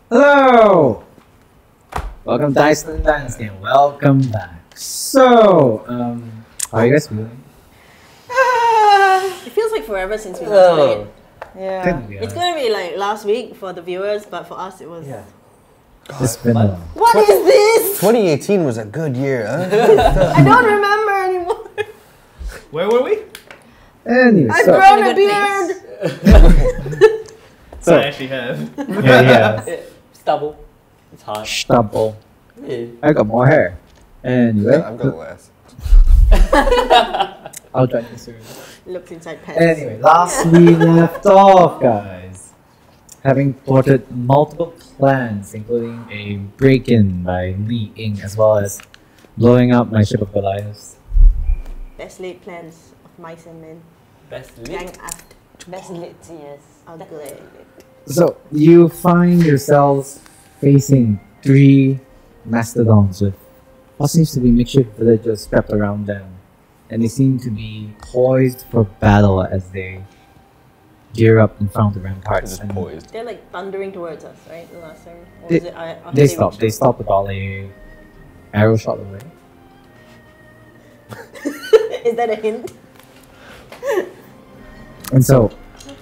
Hello! Welcome to Dynasty and welcome back. So, how are you guys feeling? It feels like forever since we last played. Yeah. It's gonna be like last week for the viewers, but for us it was... Yeah. It's been a while. What is this? 2018 was a good year, huh? I don't remember anymore. Where were we? Anyway, I've so, grown a beard! so I actually have. yeah. Stubble. It's hard. Stubble. Yeah. I got more hair. Anyway, Yeah, I've got less. I'll try this soon. Looks inside pants. Anyway, last we left off, guys, having plotted multiple plans, including a break-in by YING, as well as blowing up my ship of Goliaths. Best laid plans of mice and men. Best Gang lit. aft. Best lit, yes. Ugly. So you find yourselves facing 3 mastodons with what seems to be makeshift villages wrapped around them, and they seem to be poised for battle as they gear up in front of the ramparts. Just And poised. They're like thundering towards us, right? The last time. Or They- was it after They stopped. They reached stopped about a arrow shot away. us? Is that a hint? And so,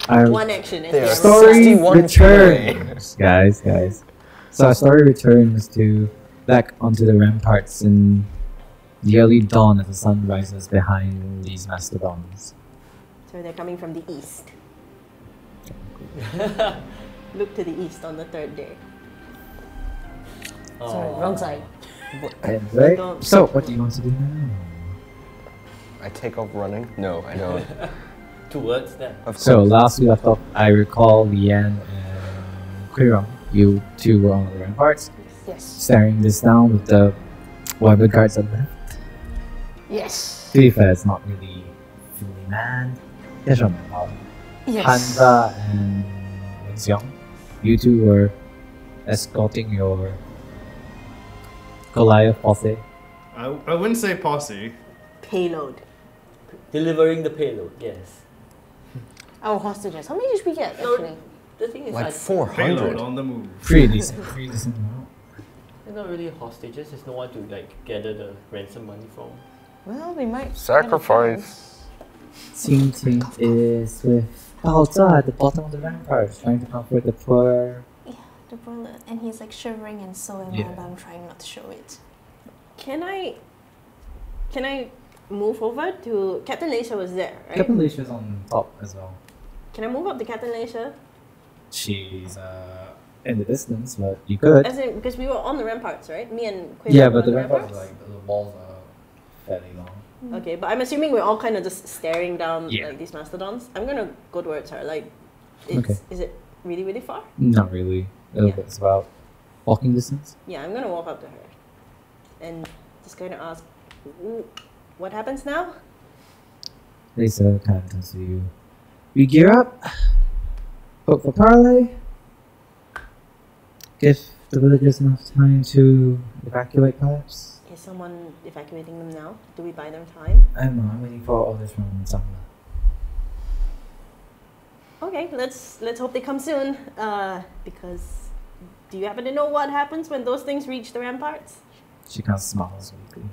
our One action. They are story 61 returns, guys. So our story returns to back onto the ramparts in the early dawn as the sun rises behind these mastodons. So they're coming from the east. Look to the east on the 3rd day. Sorry, wrong side. Anyway, Don't- so what do you want to do now? I take off running? No, I don't. Towards them. Of So course. last we left off, I recall Leanne and Quiron, you two were on the ramparts, Yes. staring this down with the whatever guards at left. Yes. To be fair, it's not really fully manned. There's a man. Yes. Hansa and Xiong, you two were escorting your Goliath posse. I wouldn't say posse. Payload. Delivering the payload, yes. Our hostages. How many did we get, No, actually? the thing is, Like Payload 400. on the move. Pretty decent amount. they're not really hostages. There's no one to like gather the ransom money from. Well, we might... Sacrifice. Ting Ting is with Baoza at the bottom of the ramparts, trying to comfort the poor. Yeah, the bullet, and he's like shivering and so am Yeah. I, but I'm trying not to show it. Can I move over to... Captain Leisha was there, right? Captain Leisha's on top as well. Can I move up to Captain Leisha? She's in the distance, but you could. As in, because we were on the ramparts, right? Me and Quinn Yeah, were but on the ramparts, the walls are fairly long. Okay, but I'm assuming we're all kind of just staring down Yeah. like these mastodons. I'm gonna go towards her. Like, Okay. is it really, really far? Not really. Yeah. It's about walking distance. Yeah, I'm gonna walk up to her and just kind of ask, what happens now? Lisa kind of turns to you. We gear up. Hope for parley. Give the villagers enough time to evacuate, perhaps. Is someone evacuating them now? Do we buy them time? I don't know. I'm waiting for orders from someone. Okay, let's hope they come soon. Because do you happen to know what happens when those things reach the ramparts? She kind of smiles weakly.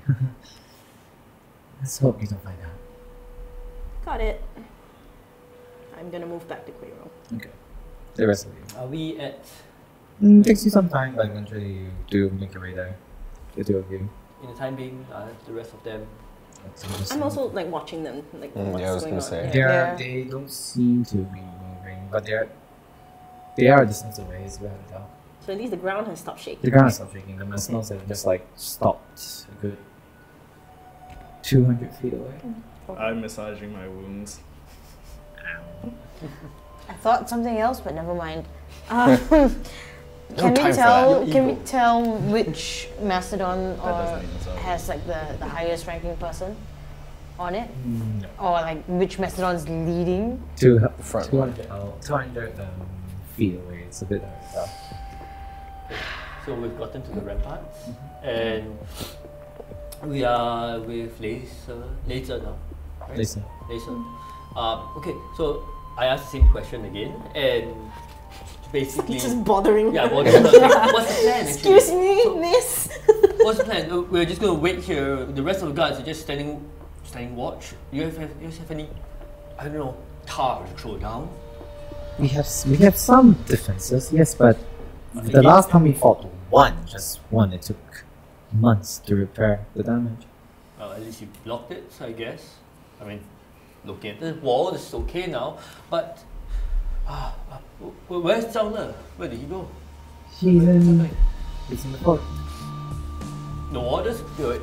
Let's hope you don't find out. Got it. I'm gonna move back to Quiro. Okay. The rest of you. Are we at, Takes you some time, but eventually you do make your way there. The two of you. in the time being, the rest of them? I'm also like watching them, like what's yeah, I was going gonna on. say. Yeah. They don't seem to be moving, but they are a distance away as well. Though. So at least the ground has stopped shaking. The ground is not shaking. The mastodons have just like stopped a good 200 feet away. I'm massaging my wounds. I thought something else, but never mind. No Can time we for tell? that. Can we tell which mastodon That or doesn't even sound has like the highest ranking person on it, No. or like which mastodon's leading? Front 200, 200 feet away. It's a bit tough. So we've gotten to the ramparts, and we are with Laser now. Right? Listen. Laser. Okay, so I asked the same question again, and basically Just bothering yeah. her. What's the plan? Actually? Excuse me, So, miss. what's the plan? We're just gonna wait here. The rest of the guards are just standing watch. You guys have any, I don't know, tar to throw down? We have some defenses, yes, but the last time we fought just one, it took months to repair the damage. Well, at least you blocked it, so I guess. I mean, looking at the wall, it's okay now. But where's Zhang Le? Where did he go? He's What's in happening? court. No orders? Good.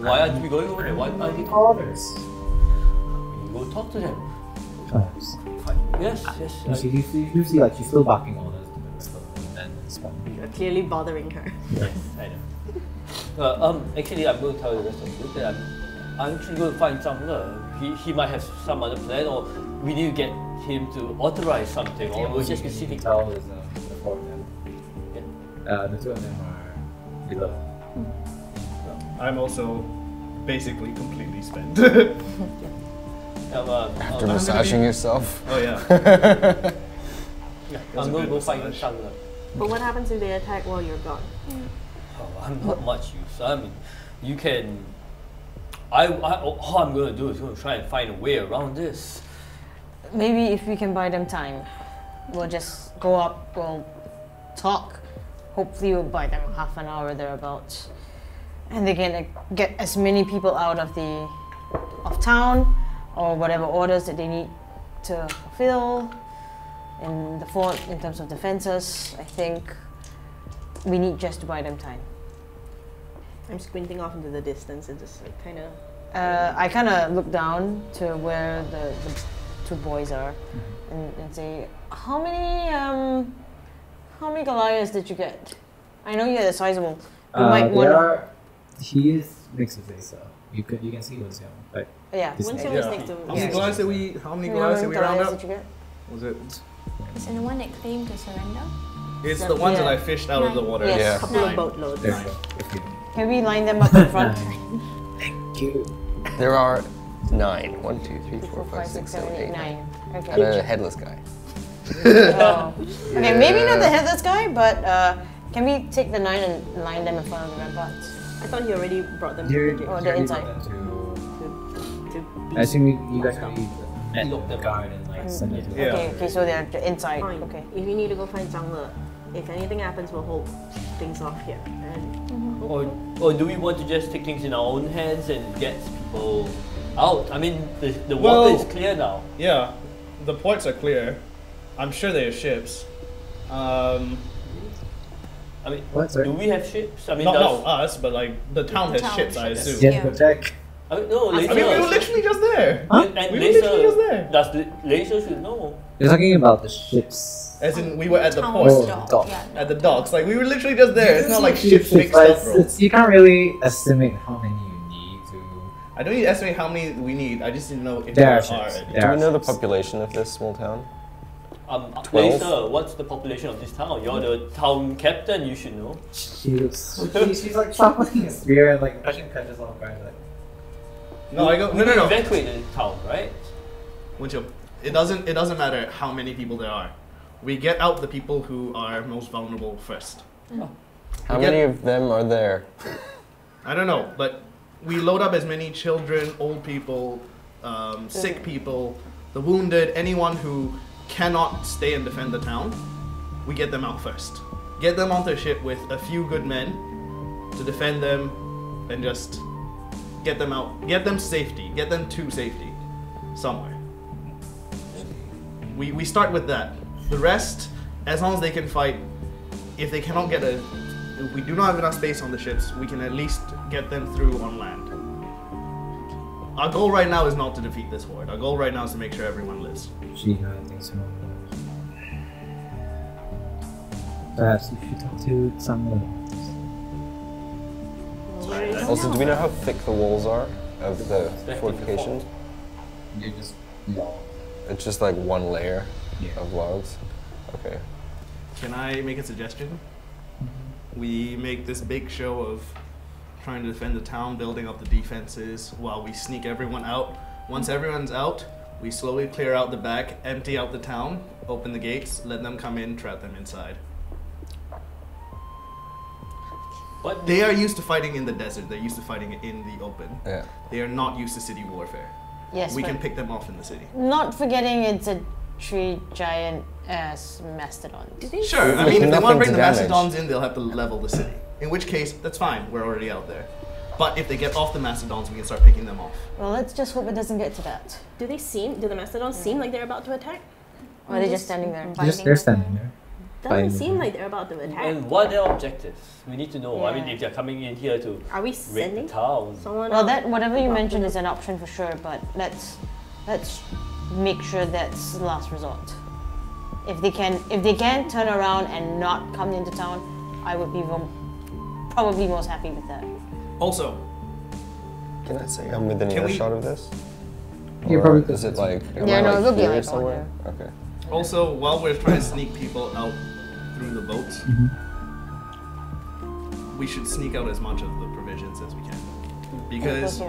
Why aren't we going over there? Why aren't we orders? go talk to them? Perhaps. Yes. You see, like, she's still barking orders to the rest of them and responding. You're clearly bothering her. Yes, I know. Actually, I'm going to tell the rest of you that I'm actually going to find Zhang Le. He might have some other plan, or we need to get him to authorize something, or we'll just be sitting. Tell is the four of them. Yeah. The two of them are below. I'm also basically completely spent. After massaging yourself. Oh yeah. Yeah, was I'm a going to good go find massage. Zhang Le. But what happens if they attack while you're gone? Oh, I'm not much use. I mean, you can. All I'm going to do is going to try and find a way around this. Maybe if we can buy them time, we'll just go up, we'll talk. Hopefully we'll buy them half an hour thereabouts. And they can get as many people out of town, or whatever orders that they need to fulfill in the fort in terms of defenses. I think we need just to buy them time. I'm squinting off into the distance and just like kind of. I kind of look down to where the two boys are, and say, how many Goliaths did you get? I know you had a sizable. You might want. He is mixed with Asa. You can see those young, but Yeah. Once you Yeah. always next to How many Goliaths did we round Goliaths up? did you get? Was it? Is it the one that claimed to surrender? It's the ones that Yeah. I fished out of the water. Yes. Yeah. a couple of Nine. boatloads. there you go. If you Can we line them up in front? Thank you. There are 9. 1, 2, 3, 4, 5, 6, 7, 8, 9. 9. And Okay. a headless guy. Oh. Okay, maybe not the headless guy, but can we take the 9 and line them in front of the ramparts? I thought you already brought them You're, to the Oh, gate they're inside. to I assume you guys Stop. already met the guard and like send it to Yeah. Okay, so they're inside. Fine. Okay. If you need to go find Zhang Le, if anything happens, we'll hold things off here. And Or do we want to just take things in our own hands and get people out? I mean, the Well- water is clear now. Yeah, the ports are clear. I'm sure they have ships. I mean, What, sorry? do we have ships? I mean, Not us, but like the town has town ships, I ships. assume. Jet Yeah. protect. I mean, no, I laser. mean, we were literally just there. Huh? And We were literally just there. Does laser should know? You're talking about the ships. As in, we were at the Town port, Oh, dock, dock. yeah. at the docks. Like we were literally just there. It's not like Ships, ships mixed but up, bro. you can't really estimate how many you need to. I don't need to estimate how many we need. I just need to know if There there are are ships. any. There Do are we know the ships. population of this small town? 12? Laser, what's the population of this town? You're the town captain, you should know. She's like shuffling a spear and like brushing catches off guard. Like, No, I go. We No, no, no. evacuated the town, right? Winchell, it doesn't matter how many people there are. We get out the people who are most vulnerable first. How We get- many of them are there? I don't know, but we load up as many children, old people, sick people, the wounded, anyone who cannot stay and defend the town. We get them out first. Get them onto a ship with a few good men to defend them, and just get them out. Get them safety. Get them to safety somewhere. We start with that. The rest, as long as they can fight, if they cannot get if we do not have enough space on the ships, we can at least get them through on land. Our goal right now is not to defeat this horde. Our goal right now is to make sure everyone lives. she thinks so. Perhaps you should talk to someone. where is Also, do we know how thick the walls are of the fortifications? You just log. It's just like one layer Yeah. of logs. Okay. Can I make a suggestion? We make this big show of trying to defend the town, building up the defenses while we sneak everyone out. Once everyone's out, we slowly clear out the back, empty out the town, open the gates, let them come in, trap them inside. What? They are used to fighting in the desert. They're used to fighting in the open. Yeah. They are not used to city warfare. Yes, We but can pick them off in the city. not forgetting it's a tree giant ass mastodon. Do they Sure, I With mean, if they want to nothing bring to the damage. Mastodons in, they'll have to level the city. In which case, that's fine, we're already out there. But if they get off the Mastodons, we can start picking them off. Well, let's just hope it doesn't get to that. Do the Mastodons seem like they're about to attack? Or are they just standing there? They're standing there. Doesn't Fine. seem like they're about to attack. And what are their objectives? We need to know. I mean, Yeah. if they're coming in here to Are we raid sending the town. someone Well, out? that whatever you mentioned is an option for sure, but let's make sure that's the last resort. If they can turn around and not come into town, I would be probably most happy with that. Also, Can I say I'm within Can we- earshot of this? You're Or probably is it like, am Yeah, I no, like it'll be here like somewhere? Okay. Also, while we're trying to sneak people out through the boats, we should sneak out as much of the provisions as we can, because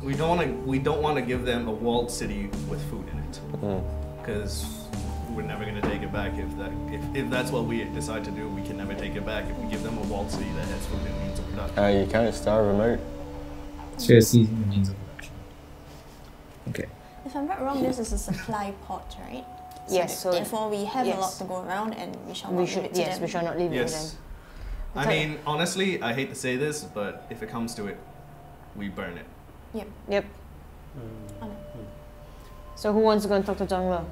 we don't want to give them a walled city with food in it, because we're never going to take it back. If that's what we decide to do, we can never take it back. If we give them a walled city that has food and means of production. You can't starve them out. So you're seizing the means of production. Okay. If I'm not wrong, this is a supply pot, right? Yes, so therefore we have a lot yes. to go around, and we shall we not should give it to them. we shall not leave it with Yes. them. I mean, honestly, I hate to say this, but if it comes to it, we burn it. Yep. So who wants to go and talk to Zhang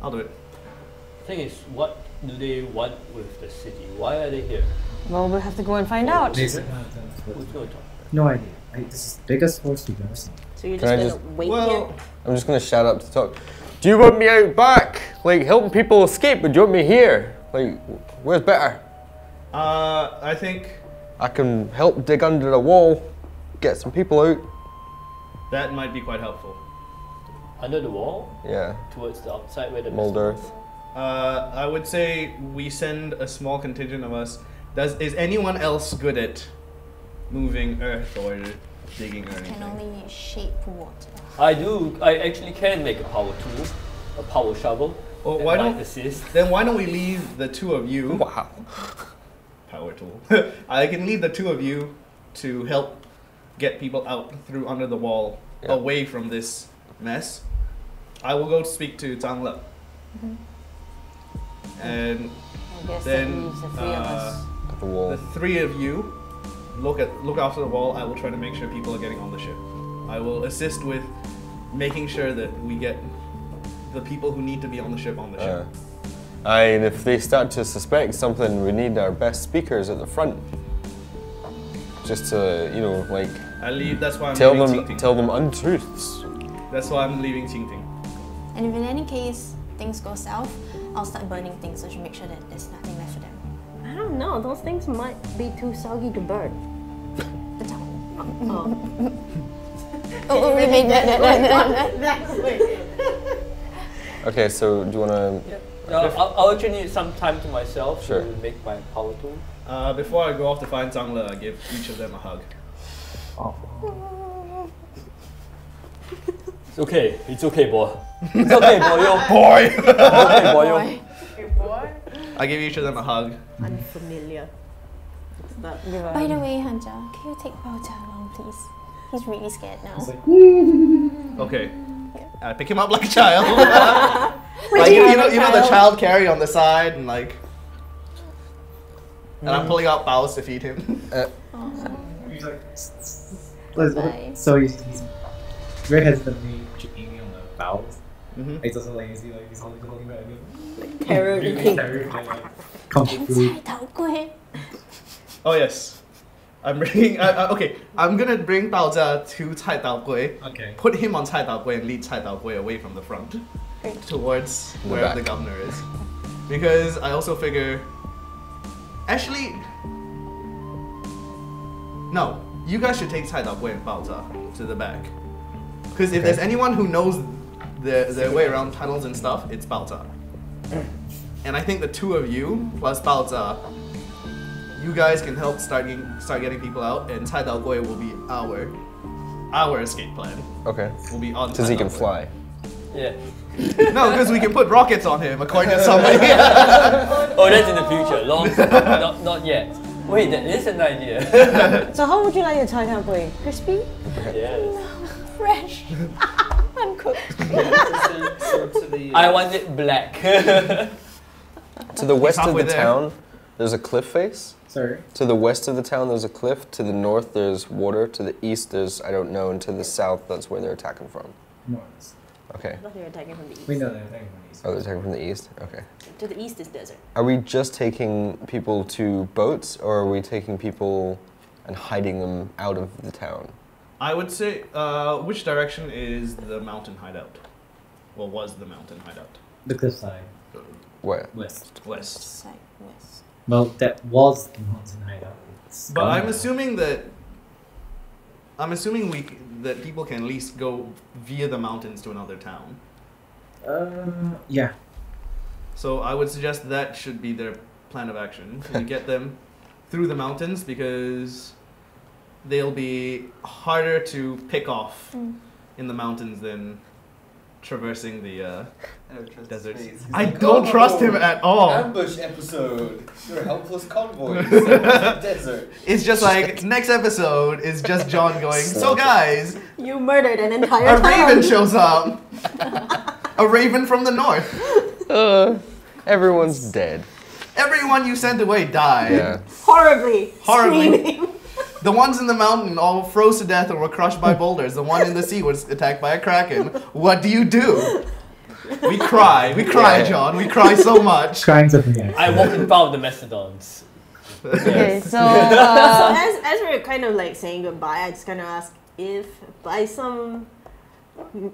I'll do it. The thing is, what do they want with the city? Why are they here? Well, we'll have to go and find out. Who's going to talk? No idea. This is the biggest force we've ever seen. So you're Can just I gonna just- wait Well, here? I'm just gonna shout up to talk. Do you want me out back? Like helping people escape, or do you want me here? Like, where's better? I think I can help dig under the wall, get some people out. that might be quite helpful. Under the wall? Yeah, Towards the outside where the mold earth. I would say we send a small contingent of us. Is anyone else good at moving earth or digging or Can anything? only shape water. I do. I actually can make a power tool, a power shovel. Well, that why might don't assist? then why don't we leave the two of you? Wow. Power tool. I can leave the two of you to help get people out through under the wall, Yeah. away from this mess. I will go speak to Zhang Le. And I guess then, that leaves the three of us. At the wall. the three of you look after the wall. I will try to make sure people are getting on the ship. I will assist with making sure that we get the people who need to be on the ship on the ship. And if they start to suspect something, we need our best speakers at the front. Just to, you know, like I leave. That's why I'm tell leaving them Ting Ting. untruths. That's why I'm leaving Ting Ting. And if in any case things go south, I'll start burning things so to make sure that there's nothing left for them. I don't know. Those things might be too soggy to burn. The town. Oh. Oh, we made that. Okay, so do you wanna? I'll actually need some time to myself Sure. to make my power tool. Before I go off to find Zhang Le, I give each of them a hug. It's okay. It's okay, boy. It's okay, boy. Yo. Boy! It's okay, boy. Yo. I give each of them a hug. Unfamiliar. What's that? By the way, Hanja, can you take Baocha along, please? He's really scared now. Okay. I pick him up like a child. Like you know the child carry on the side and like. And I'm pulling out bowls to feed him. He's like, Bye. so he's very hesitantly checking on the bowels. Mhm. It's also like he's holding back. Terror eating. Comfort food. Oh yes. I'm bringing. Okay, I'm gonna bring Bao Jia to Cai Dao Gui. Okay. Put him on Cai Dao Gui and lead Cai Dao Gui away from the front, towards where back. the governor is. Because I also figure. Actually, no. You guys should take Cai Dao Gui and Bao Jia to the back. Because if there's anyone who knows their way around tunnels and stuff, it's Bao Jia. And I think the two of you plus Bao Jia, you guys can help start getting people out, and Cai Dao Gui will be our escape plan. Okay. Will be on. Because Cai he can Dao Gui. fly. Yeah. No, because we can put rockets on him, according to somebody. Oh, that's in the future. Not yet. Wait, that is an idea. So how would you like your Thai takeaway? Crispy? Yes. Fresh. Uncooked. I want it black. To the west of halfway the there. town, there's a cliff face. Sorry. To the west of the town, there's a cliff. To the north, there's water. To the east, there's I don't know. And to the south, that's where they're attacking from. North. Okay. I thought they were attacking from the east. Wait, no, they're attacking from the east. Oh, they're attacking from the east. Okay. To the east is desert. Are we just taking people to boats, or are we taking people and hiding them out of the town? I would say, which direction is the mountain hideout? Well, was the mountain hideout? The cliffside. Where? West. West. Side west. Well, that was the mountain hideout. It's But gone I'm now. assuming that that people can at least go via the mountains to another town. Yeah. So I would suggest that should be their plan of action. To get them through the mountains because they'll be harder to pick off in the mountains than traversing the deserts. I don't trust him at all. Ambush episode. Your helpless convoys. Desert. It's just like next episode is just John going, so guys, You murdered an entire a town. raven shows up. A raven from the north. Everyone's dead. Everyone you sent away died. Yeah. Horribly. Horribly. Screaming. The ones in the mountain all froze to death or were crushed by boulders. The one in the sea was attacked by a kraken. What do you do? We cry. We cry, John. We cry so much. Trying to forget. I walk in front of the mastodons. Okay, so So as we're kind of like saying goodbye, I just kind of ask if by some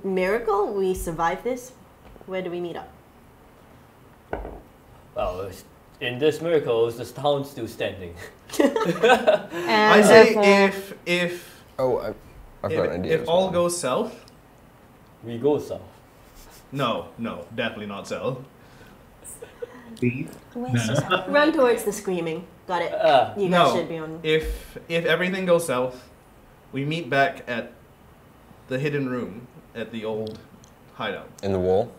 miracle we survive this, where do we meet up? Well, in this miracle, is the town still standing? and I say therefore- if Oh, I've got an idea. if as all well. goes south, We go south. no, definitely not south. Leave. West is our Run towards the screaming. Got it. You guys No. should be on. If everything goes south, we meet back at the hidden room at the old hideout. In the wall.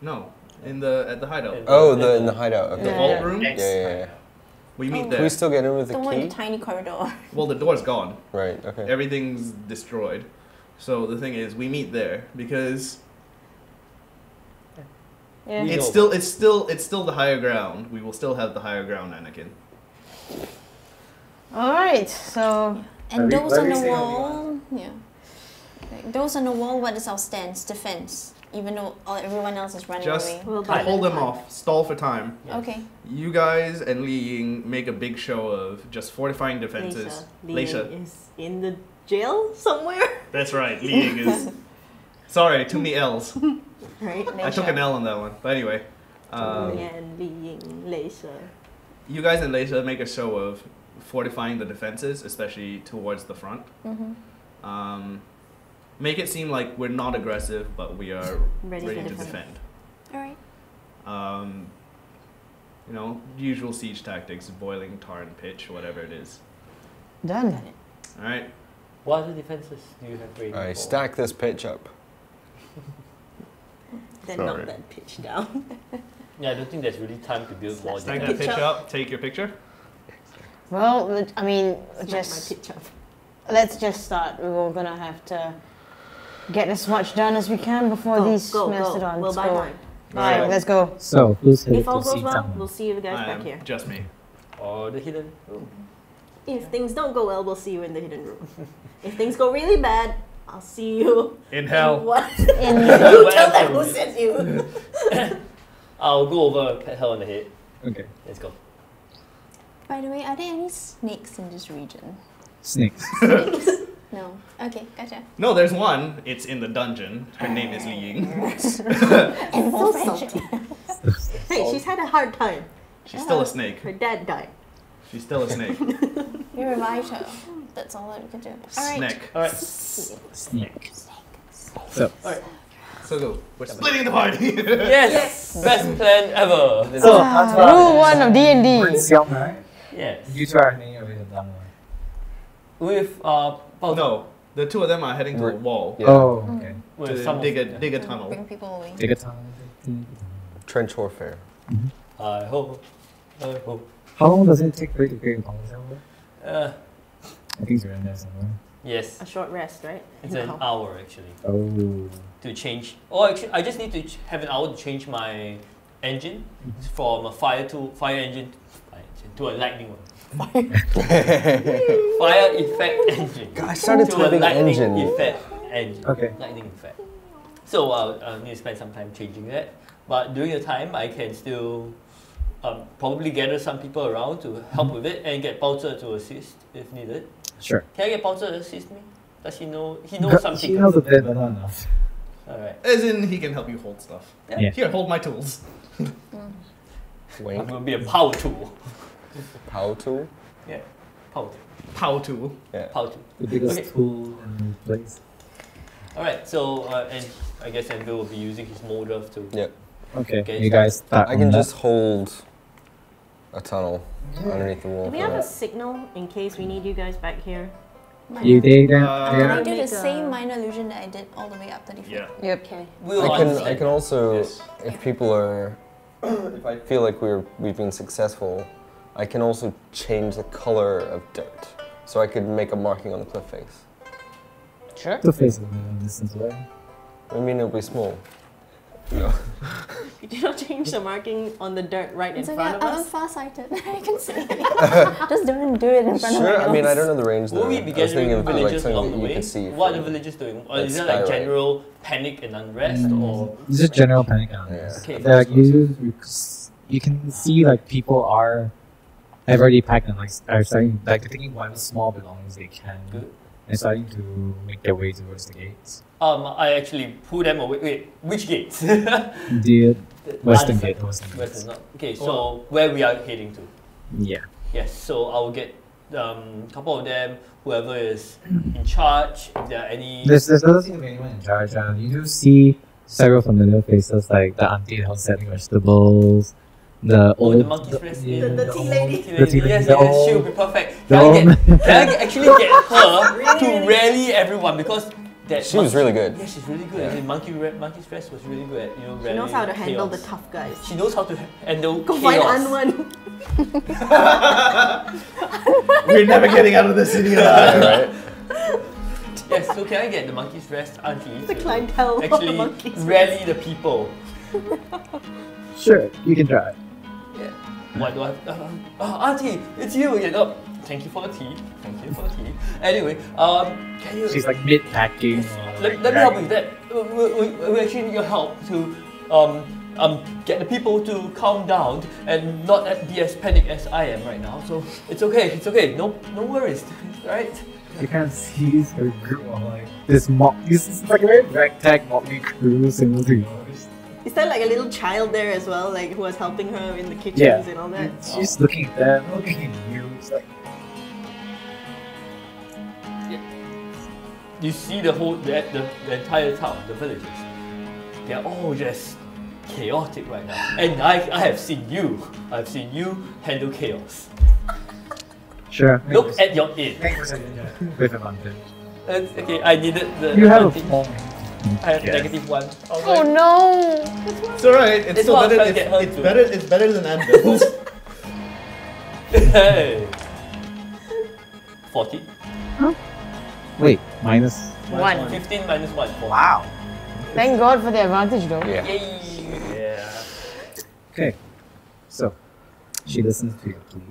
No, at the hideout. Oh, in the hideout. The Okay. Yeah. vault room. Yeah. We meet Oh. Can we there. still get in with the the one in key? the tiny corridor. Well, the door's gone. Right. Okay. Everything's destroyed. So the thing is, we meet there because yeah. We- it's still the higher ground. We will still have the higher ground, Anakin. All right, so And those on the Very wall, yeah. Like, those on the wall, what is our stance? Defense. Even though everyone else is running Just away. We'll to buy hold them them off, stall for time. Yeah. Okay. You guys and Li Ying make a big show of just fortifying defenses. Leisha is in the jail somewhere, That's right. Li Ying is. Sorry, too many L's. right? I took an L on that one. But anyway, And being Leisha. you guys and Leisha make a show of fortifying the defenses, especially towards the front. Mm-hmm. Make it seem like we're not aggressive, but we are Ready ready to to defend. defend. Alright. You know, usual siege tactics, boiling tar and pitch, whatever it is. done. All right. What other defenses do you have ready? I for? stack this pitch up. Then Sorry. knock that pitch down. Yeah, I don't think there's really time to build more Stack defenses. that pitch up. Take your picture. Well, I mean, Smack just my pitch up. let's just start. We're gonna have to get as much done as we can before Go, these go, mastodons We'll buy go. time. Right, Alright. let's go. So, who's headed If all to goes see well, someone? we'll see you guys I back am here. just me. Or the hidden room. If things don't go well, we'll see you in the hidden room. If things go really bad, I'll see you In hell. What? In You tell them who sent you. I'll go over, pat her on the head. Okay. Let's go. By the way, are there any snakes in this region? Snakes. No. Okay, gotcha. No, there's one. It's in the dungeon. Her name is Li Ying. And more So friendship. salty. Hey, she's had a hard time. She's still a snake. Her dad died. She's still a snake. We revived her. That's all that we can do. Alright. Snake. Alright. Snake. So, So go. We're splitting the party. Yes! Best plan ever! so Rule 1 of D&D. Xiang, right? Yes. You two are hanging out with the done one. With, Oh no. The two of them are heading to a wall Yeah. Oh, okay. Well, to some of dig a them, dig a tunnel. Bring people away. Take a time. Trench warfare. I hope. I hope. How long does it take for you to create a tunnel? Uh, I think it's around there somewhere. yes, A short rest, right? it's an hour actually Oh. to change. Oh, actually, I just need to have an hour to change my engine from a fire engine to a lightning one. Fire effect engine. I started to a typing lightning engine. effect engine. Okay. Lightning effect. So I'll need to spend some time changing that. But during the time, I can still probably gather some people around to help with it and get Bowser to assist if needed. Sure. Can I get Bowser to assist me? Does he know? He knows something. She knows a bit, but not enough. Alright. As in, he can help you hold stuff. Yeah. Here, hold my tools. I'm Wink. going to be a power tool. Power tool. Yeah. Power tool. Pow tool. Yeah. Power tool. The biggest Okay. tool in the place. Alright, so, and I guess Andrew will be using his molder to. Yep. Okay, Okay, you guys start. I on can that. just hold a tunnel underneath the wall. Do we for have a that. signal in case we need you guys back here? You dig them? Uh, Can I Yeah. do the Make same a- minor illusion that I did all the way up to the Yeah. Yep. Okay. We'll I can understand. also, Yes. if people are, if I feel like we've been successful, I can also change the color of dirt. So I could make a marking on the cliff face. Sure. The face of the distance away. I mean, it'll be small. No. Could you not change the marking on the dirt right in It's okay, front of I'm us? farsighted. I can see it. Just don't do it in front Sure, of my I mean, I nose. don't know the range Will though. we be I was thinking gathering of like villagers something along that the you way? could see. What are the from- villagers doing? Or like is there like Speirs. general panic and unrest or? It's just general panic on Yeah. this. Okay, Like you can see like people have already packed and like are starting like they're taking whatever small belongings they can Good. and starting to make their way towards the gates. I actually pull them away. Wait, which gates? The western Other gate, side. western Western, gate. not. Okay, so where we are heading to? Yeah. Yes, so I'll get a couple of them, whoever is in charge, if there are any. There doesn't seem to be anyone in charge. You do see several familiar faces like the auntie that was selling vegetables, the Oh, old the monkey's breast. yeah, The tea old- lady. the tea lady, Yes, the yes, old- she'll be perfect. the Can I actually get her to rally everyone because that She was really good. Yeah, she's really good. Yeah. The monkey's breast was really good at She knows how to rallying handle the chaos. tough guys. She knows how to handle Go chaos. find Anwan. We're never getting out of this city Yeah, alive. right? Yes, so can I get the monkey's breast auntie The to clientele of the actually monkeys. rally the people? Sure, you can try. Yeah. Why do I have... auntie, it's you again. Oh, thank you for the tea. Thank you for the tea. Anyway, can you... She's like mid packing. Let me help with that. We actually need your help to get the people to calm down and not be as panicked as I am right now. So it's okay. No worries, right? You can't see her group of like this mock. This is like a very ragtag motley crew similar to yours. Is there like a little child there as well, like who was helping her in the kitchens Yeah. and all that? She's looking at them, looking at you. It's like You see the entire town, the villages. They're all just chaotic right now. And I have seen you. I've seen you handle chaos. sure. Look at your inn. With advantage. Okay, I needed the. You have a advantage. point. I have Yes. -1. Oh no! It's alright. It's It's still what I'm better. trying to get her It's to. better. It's better than anvils. Hey. 40. Wait, minus. 1. 15 minus 1. 4. Wow. Thank God for the advantage though. Yeah. Yay! Yeah. Okay. So, she listens to your plea.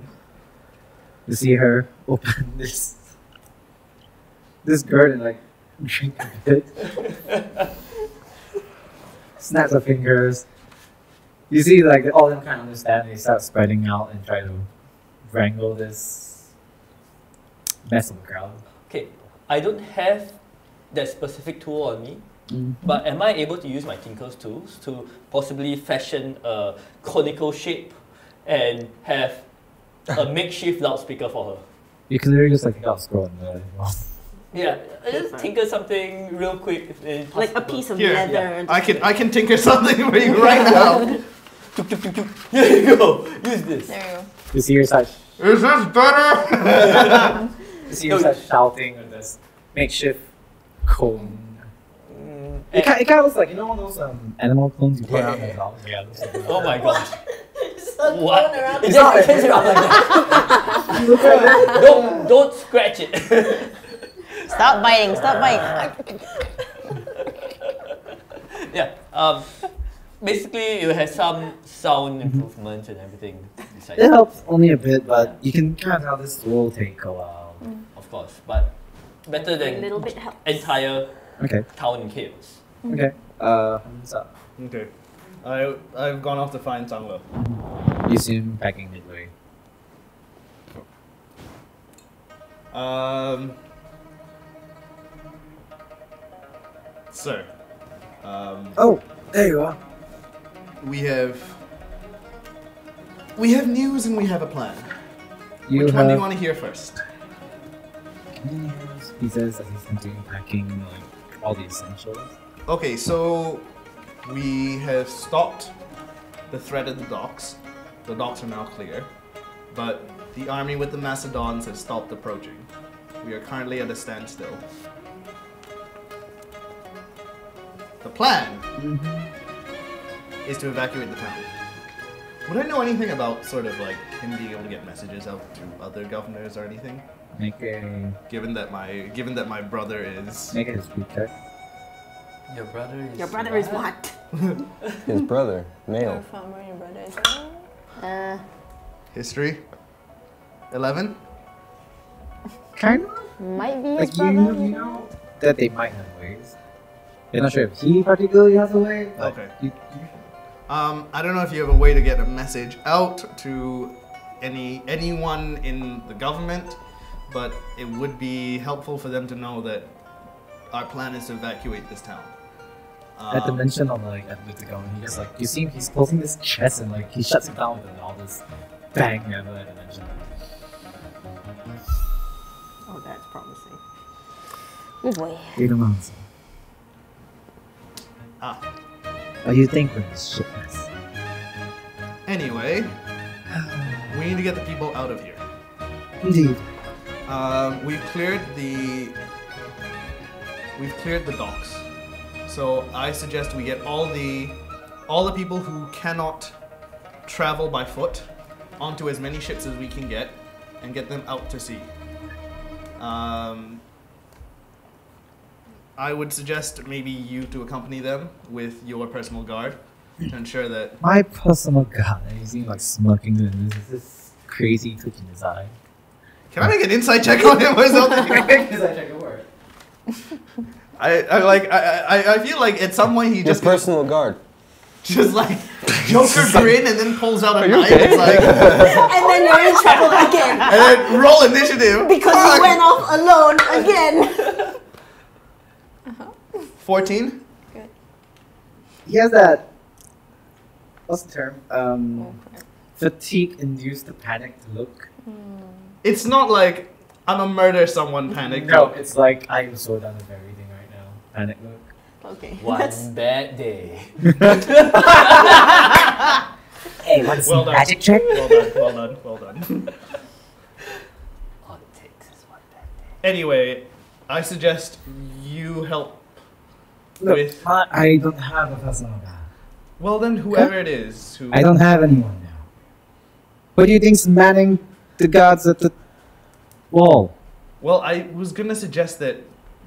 You see her open this gourd and like drink a bit. Snaps her fingers. You see like all of them kind of understand. They start spreading out and try to wrangle this mess of a crowd. Okay, I don't have that specific tool on me, but am I able to use my Tinker's tools to possibly fashion a conical shape and have a makeshift loudspeaker for her? You can literally just like take out a scroll and Yeah, I just tinker something real quick. If it's Like a possible. piece of Here, leather. I can tinker something for you right now. Here you go. Use this. There you go. You see her start. Is this better? You see her start shouting with this makeshift cone. It kind of looks like, you know, those animal cones you put around the dogs? Yeah, it looks like that. Oh my gosh. So What? going around. It's just turns around like that. You look at it. Don't scratch it. Stop biting, stop biting. Yeah. Basically, you have some sound improvements and everything. Besides It helps only a bit, but you can kind of tell this will take a while. Of course, but better A than little bit helps. entire Okay. town in chaos. Okay. What's up? Okay. I've gone off to find Zhanglo. You see him packing midway. Sir. Oh, there you are. We have news and we have a plan. You Which one do have you want to hear first? news. He says that he's continuing packing like all the essentials. Okay, so we have stopped the threat at the docks. The docks are now clear, but the army with the Macedons has stopped approaching. We are currently at a standstill. The plan is to evacuate the town. Would I know anything about sort of like him being able to get messages out to other governors or anything? Make a Given that my brother is make a history check. Your brother is. Your brother is what? His brother, You're a male. farmer, your brother is. history. 11. Kind of. Might be his Like brother. you know that they might have ways. You're not sure if he particularly has a way. But Okay. You, I don't know if you have a way to get a message out to anyone in the government, but it would be helpful for them to know that our plan is to evacuate this town. at the mention of like with the gun, he just like you see him, he's closing his chest and like he shuts it down with all this bang ever at the mention. Oh, that's promising. Oh boy. You don't answer. Ah. Oh, you think we're this shit mess? Anyway, we need to get the people out of here. Indeed. We've cleared the docks. So I suggest we get all the people who cannot travel by foot onto as many ships as we can get and get them out to sea. I would suggest maybe you to accompany them with your personal guard to ensure that. My personal god, you see him like smirking and this crazy twitch in his eye. Can I make an insight check on him or something? Insight check, go for it. I feel like at some point he Your just personal guard. just like Joker grin and then pulls out a knife. okay? It's like, And then you're in trouble again and then roll initiative. because you went off alone again. 14. He has that. What's the term? Fatigue-induced panic look. It's not like I'm a murder someone panic. No, it's like I am so done with everything right now. Panic look. Okay. One bad day. Hey, what's Well done. magic trick? Well done. All it takes is one bad day. Anyway, I suggest you help Look, with. I don't have a personal god. Well, then whoever it is who. I don't have anyone now. What do you think's manning the guards at the wall? Well, I was gonna suggest that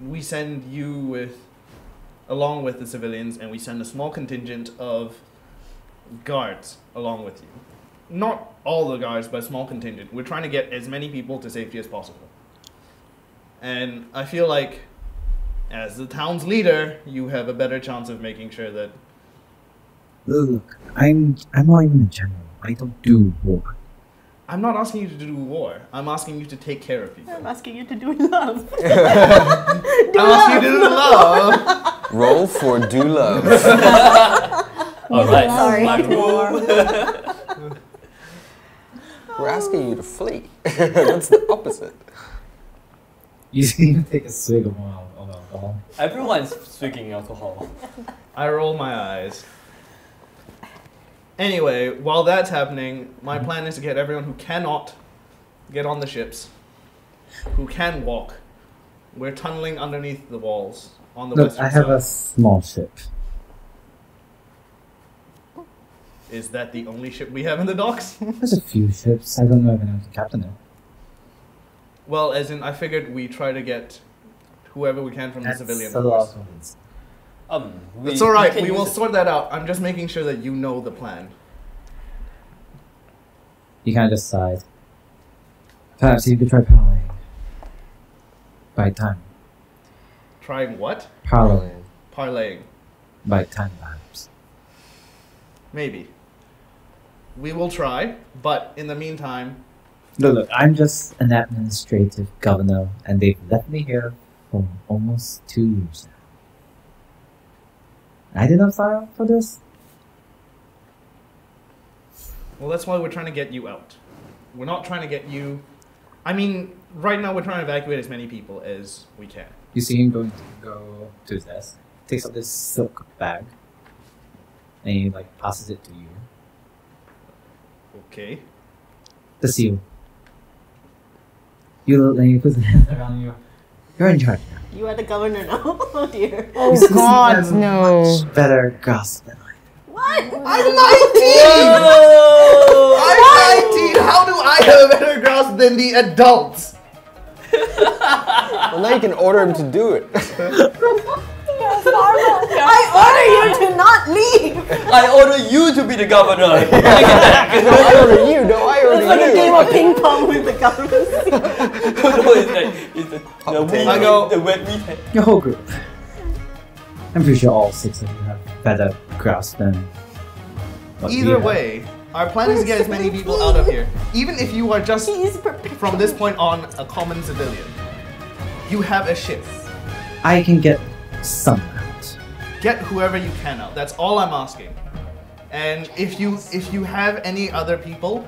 we send you along with the civilians, and we send a small contingent of guards along with you. Not all the guards, but a small contingent. We're trying to get as many people to safety as possible. And I feel like, as the town's leader, you have a better chance of making sure that. Look, I'm not even a general. I don't do war. I'm not asking you to do war. I'm asking you to take care of people. I'm asking you to do love. I'm asking you to do love. Roll for do love. Alright, Sorry. my rule. We're asking you to flee. That's the opposite. You see him take a swig of alcohol. Everyone's speaking alcohol. I roll my eyes. Anyway, while that's happening, my plan is to get everyone who cannot get on the ships, who can walk, We're tunneling underneath the walls on the Look, western I have side. a small ship. Is that the only ship we have in the docks? There's a few ships. I don't know if anyone can captain it. Well, as in, I figured we try to get whoever we can from the civilian a lot force. of ones. It's alright, can we will use it. sort that out. I'm just making sure that you know the plan. You can't just side. Perhaps you could try parlaying. By time. Trying what? Parlaying. Parlaying. By time, perhaps. Maybe. We will try, but in the meantime, Look, I'm just an administrative governor, and they've left me here for almost 2 years now. I did not sign up for this. well, that's why we're trying to get you out. We're not trying to get you. I mean, right now we're trying to evacuate as many people as we can. You see him go to his desk, takes out this silk bag, and he passes it to you. Okay. The seal. You look like he puts his hand around you. You're in charge now. You are the governor now. Oh dear. Oh You God, have a no. Much better grasp than I do. What? I'm 19! I'm 19! How do I have a better grasp than the adults? Well, now you can order him to do it. I order you to not leave. I order you to be the governor. No, I order you. No, I It's like a order game you. of ping pong with the government. No, it's the potato. I go- the wet meat. Your whole group. I'm pretty sure all 6 of you have better grasp than what we Either have. way, our plan is to get as many people out of here. Even if you are just, He's prepared. from this point on, a common civilian. You have a ship. I can get some out. Get whoever you can out. That's all I'm asking. And if you have any other people,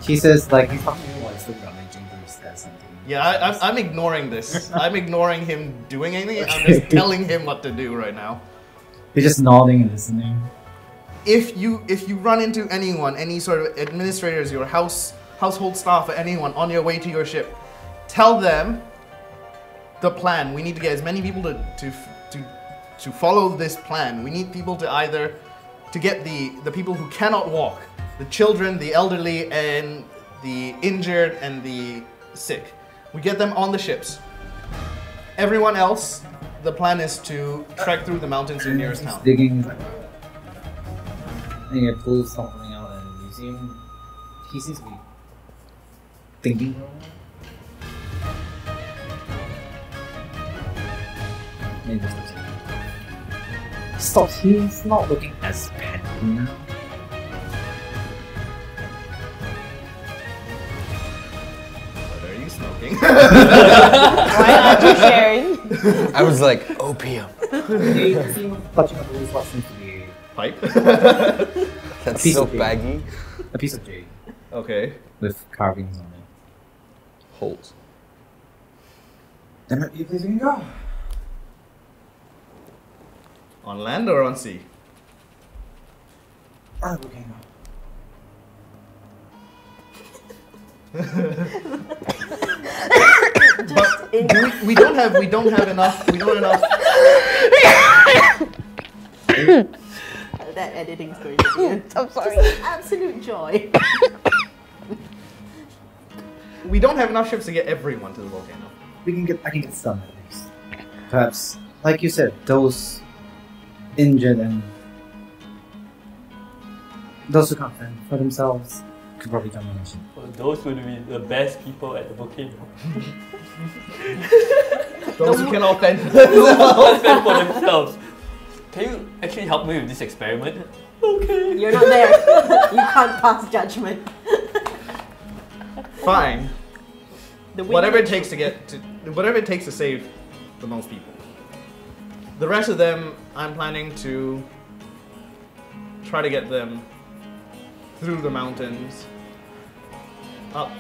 She says he's talking about still rummaging through his desk and doing. yeah, I'm ignoring this. I'm ignoring him doing anything. I'm just telling him what to do right now. You're just nodding and listening. If you run into anyone, any sort of administrators, your household staff, or anyone on your way to your ship, tell them the plan. We need to get as many people to follow this plan. We need people to either to get the people who cannot walk, the children, the elderly, and the injured and the sick. We get them on the ships. Everyone else, the plan is to trek through the mountains to the nearest He's town. digging. And he pulls something out, and you see him. He seems to be thinking. Maybe just looks at you. Stop. He's not looking as bad now. What are you smoking? Why aren't you sharing? I was like, opium. You see him touching up what seems to be Pipe. That's Piece so of cake. baggy. a piece of jade Okay. with carvings on it. Holes. There might be a place we can go. On land or on sea? Ah, we can go. But we don't have enough. We don't have enough. That editing's going to be I'm sorry. an absolute joy. We don't have enough ships to get everyone to the volcano. I can get some at least. Perhaps, like you said, those injured and those who can't fend for themselves could probably come on a ship. Well, those would be the best people at the volcano. Those who cannot fend. Those fend for themselves. Can you actually help me with this experiment? Okay. You're not there. You can't pass judgment. Fine. The Whatever it winner- takes to whatever it takes to save the most people. The rest of them, I'm planning to try to get them through the mountains up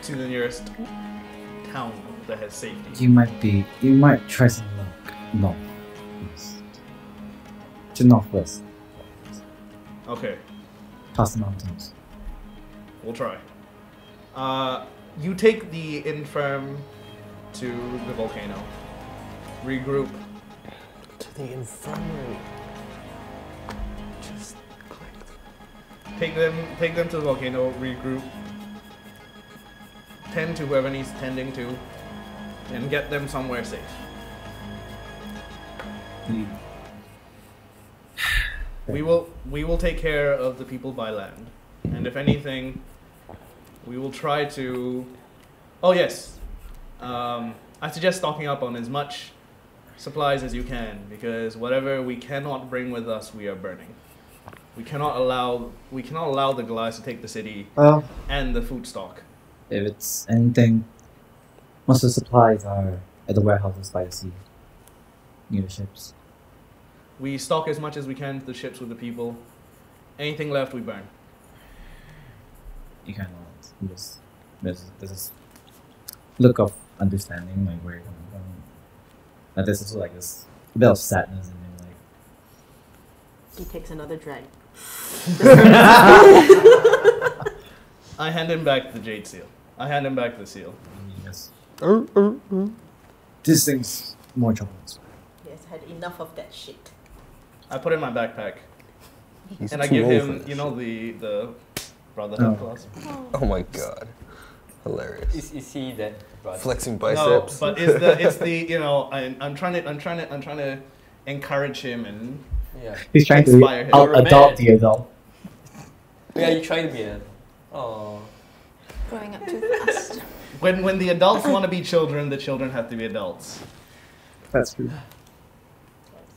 to the nearest town that has safety. You might try some luck northwest. To northwest, Okay, past the mountains. we'll try. You take the infirm to the volcano. Regroup. To the infirmary. Just clicked. Take them to the volcano, regroup. Tend to whoever needs tending to, and get them somewhere safe. We will take care of the people by land, and if anything, we will try to. Oh yes, I suggest stocking up on as much supplies as you can, because whatever we cannot bring with us, we are burning. We cannot allow the Goliaths to take the city and the food stock. If it's anything, most of the supplies are at the warehouses by the sea, near the ships. We stock as much as we can to the ships with the people. Anything left, we burn. You kind of there's this look of understanding, like where you're coming from. And there's also like this bit of sadness in him, like. He takes another drag. I hand him back the jade seal. I hand him back the seal. Yes. This thing's more trouble. He has had enough of that shit. I put it in my backpack. He's And I too give old for him, this you know, the brotherhood clause. Oh my god. Hilarious. Is he that brother? Flexing No, biceps. but it's the you know, I'm trying to encourage him and Yeah. He's trying to Inspire him. out-adopt the adult. Yeah, you trying to be an. Oh. Growing up too fast. when the adults want to be children, the children have to be adults. That's true.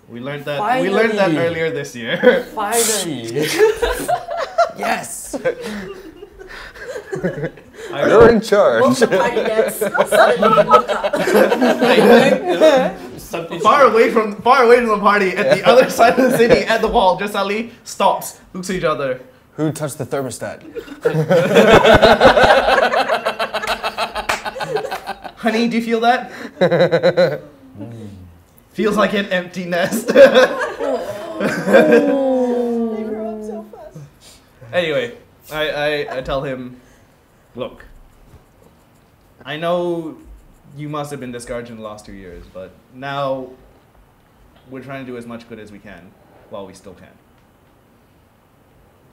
We learned that Finally. earlier this year. Finally. Yes! I You're in charge. Both the party dads suddenly look up. Something far away from the party, at the other side of the city, at the wall, just suddenly stops, looks at each other. Who touched the thermostat? Honey, do you feel that? Feels like an empty nest. They grow up so fast. Anyway, I tell him, look, I know you must have been discouraged in the last 2 years, but now we're trying to do as much good as we can while we still can.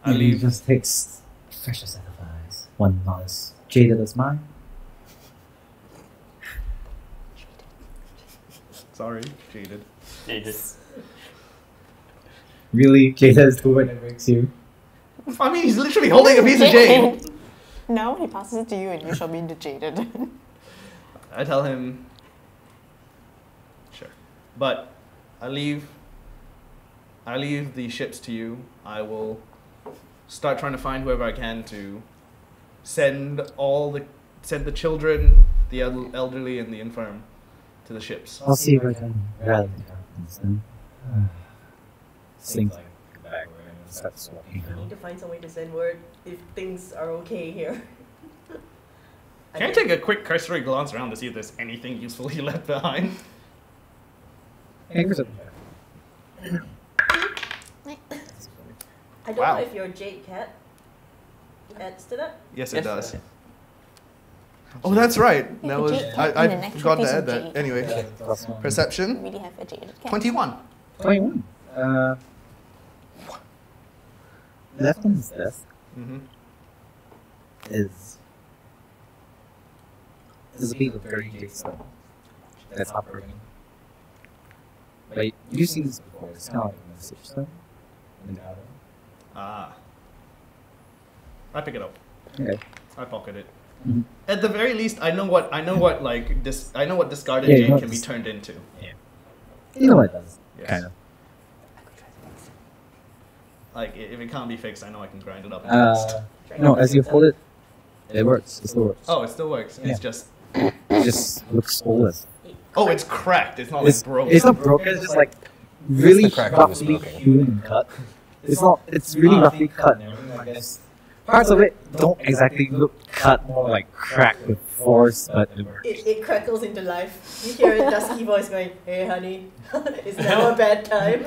I He leave. just takes a fresher set of eyes. One not as jaded as mine. Sorry, jaded. Really, jaded is the word that breaks you. I mean, he's literally holding a piece of jade. Now he passes it to you and you shall be jaded. I tell him, sure, but I leave the ships to you. I will start trying to find whoever I can to send the children, the elderly, and the infirm to the ships. I'll see if I can rally the captains then. Seems like a bag where I start swapping. We need to find some way to send word if things are okay here. Can I take a quick cursory glance around to see if there's anything useful he left behind? Anchors up there. I don't Wow. know if your jade cat adds to that. Yes, it Yes, does. yeah. Oh, that's right. You That have a was jade cat and an I actual forgot to piece of add that. jade. Anyway, Plus one. perception Really have a jaded cat. 21. 21. Left on his desk Mm-hmm. is a piece of very jade stone that's not broken. But you've seen this before. It's kind of like a message stone in the outer. Ah. I pick it up. Okay. I pocket it. Mhm. At the very least, I know what discarded Yeah, you know jade can be this- turned into. You know what it does. Yes. Kind of. Like if it can't be fixed, I know I can grind it up. And dust. No, as you hold it, it works. It still works. Oh, it still works. Yeah. It's just It just looks old as. it's cracked. It's not It's like broken. It's not broken. It's just like really the crack that was roughly broken. hewn and cut. It's not. It's really roughly cut and everything. I guess parts of it don't exactly look cut, more like cracked with force, but it works. It crackles into life. You hear a dusky voice going, "Hey, honey, it's now a bad time."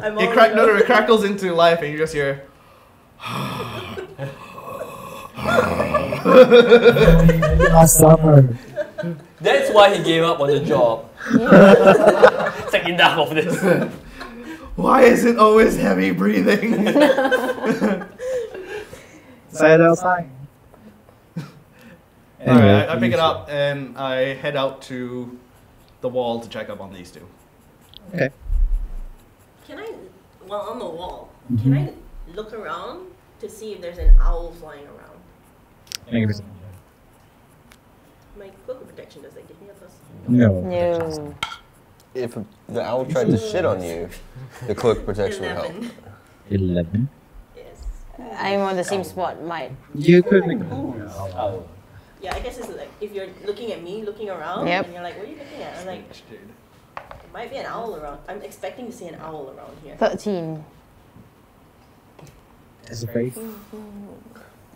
I'm It all crack, no, alone. it crackles into life, and you just hear. Last summer. That's why he gave up on the job. It's like enough of this. Why is it always heavy breathing? Say it outside. Alright, I pick it up and I head out to the wall to check up on these two. Okay. Can I, while on the wall, can I look around to see if there's an owl flying around? Make a perception. My cloak of protection, does that give me a plus? No. No. If the owl tried to shit on you, the cloak protection would help. 11. Yes. I'm on the same spot, might. You could make a Oh. Yeah, I guess it's like if you're looking at me, looking around, Yep. and you're like, what are you looking at? I'm like, there might be an owl around. I'm expecting to see an owl around here. 13. It's very.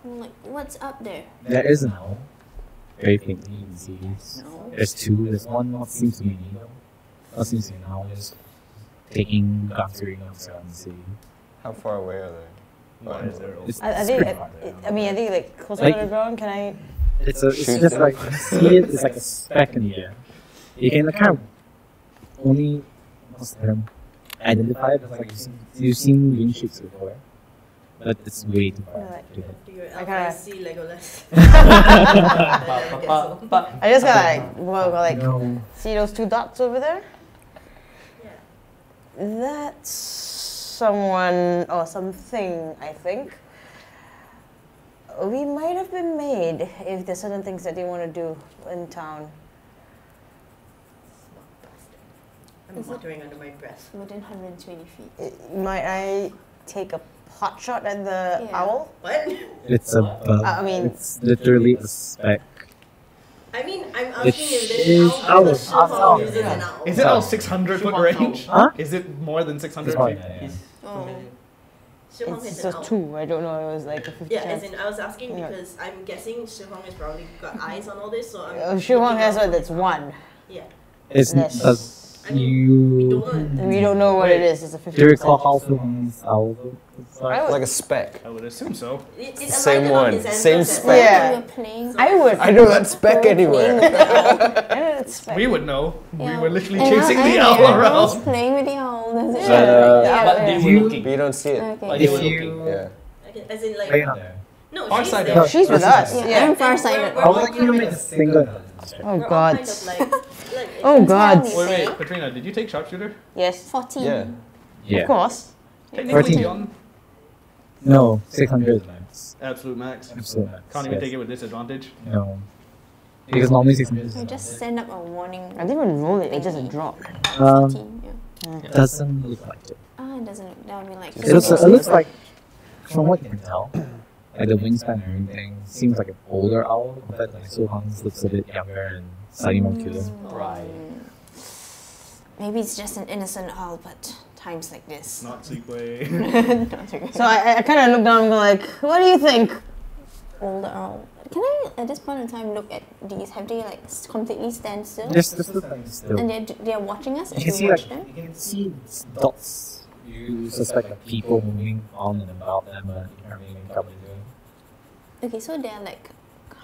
Like, what's up there? There is an owl. Very faintly you can see. No. There's two. There's one what seems to be an eagle. What seems to be an owl just taking considering of the sea. How far away are they? Why is there It's I think, pretty far. I mean, I think like closer Like- to the ground, can I? It's Shoot just them. like you see it. It's like a speck in the air. You can kind of only what's the term? Identify it as like you've seen wing shoots before, but it's way too far. Right. to hit. Do your I elf kinda- eyes see Legolas? But I just gotta like, well, like, No. see those two dots over there? Yeah. That's someone or something, I think. We might have been made if there's certain things that they want to do in town. I'm muttering under my breath. Within 120 feet. Might I take a pot shot at the Yeah. owl? What? It's a bug. I mean- it's literally a speck. I mean, I'm It asking if this is owl owl. because Shihong Owl. uses an owl. Is it all 600 foot range? Huh? Is it more than 600 It's fine. feet? Yeah. Oh. Shihong It's has just an owl. 2. I don't know. It was like a 50 Yeah, chance. as in I was asking Yeah. because I'm guessing Shihong has probably got eyes on all this, so I'm. Shuhong looking has out one for that's an 1. owl. Yeah. It's Less. I mean, we you. don't know. We don't know what it is. It's a 50%. Do you recall how Shuhong's owl looks like? I would- Like a speck. I would assume so. It Same alighted on one, his same ancestors. spec. Yeah. We're playing. I would. I know that speck anywhere. I know that's fine. We would know. Yeah. We were literally And chasing I the owl I was around. playing with the owl. That's it. Yeah. but they were You- looking. But you don't see it. Okay. But they If were you. looking. Yeah. Okay, as in like. Play on there. No, Far she's side there. up. She's with us. Yeah, Yeah. I'm farsighted. We're I all would like you to kind make of a single. Oh we're all God. kind of like Oh God. Tell me. Wait, Petrina, did you take sharpshooter? Yes. 14. Yeah. Yeah. Of course. Technically 14. beyond No, 600 max. absolute max. Absolute max. Can't even yes. take it with disadvantage. No. Because normally 600 is I just send up a warning. I didn't even roll it. It just dropped. 14. Yeah. doesn't look like it. Ah, it doesn't. That would be like. It looks like, from what you can tell, like the wingspan and everything seems like an older owl, but like Sohan's looks a bit younger and slightly more cute. Right. Maybe it's just an innocent owl, but times like this. Not Sequay. So I kind of look down and go like, what do you think? Older owl. Can I, at this point in time, look at these? Have they like completely stand still? Just look like still. And they're watching us You as can we see watch like them? you can see dots. You suspect like people moving on and about them, but you can't really make out what they're doing. Okay, so they're like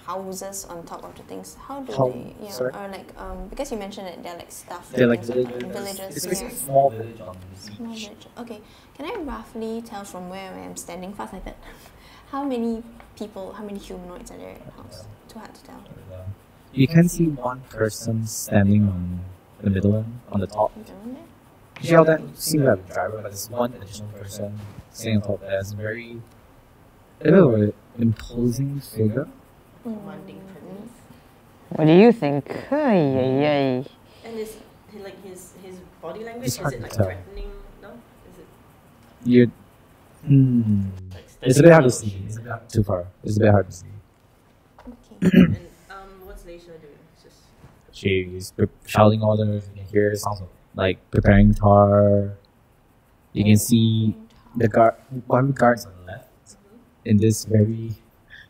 houses on top of the things. How do How- they? Yeah, sorry? or like because you mentioned that they're like stuff. They're like and things that. villages. It's Villages. basically Yeah. a small village on the Small beach. village. Okay, can I roughly tell from where I am standing fast like that? How many people? How many humanoids are there in the house? Too hard to tell. You can see one person standing on the middle one, on the top. Down there? You see how that seems like a driver, but there's one additional person sitting on top there. It's very, a bit of an imposing figure. Commanding presence. What do you think? Ay, ay, ay. And is like his body language? It's Is hard it to like tell. threatening? No. Is it? You, Like it's a bit hard to see. It's a bit too far. It's a bit hard to see. Okay. And what's Leisha doing? It's just. She's shouting orders. You can hear sounds of like preparing tar. You can see the one guards on the left in this very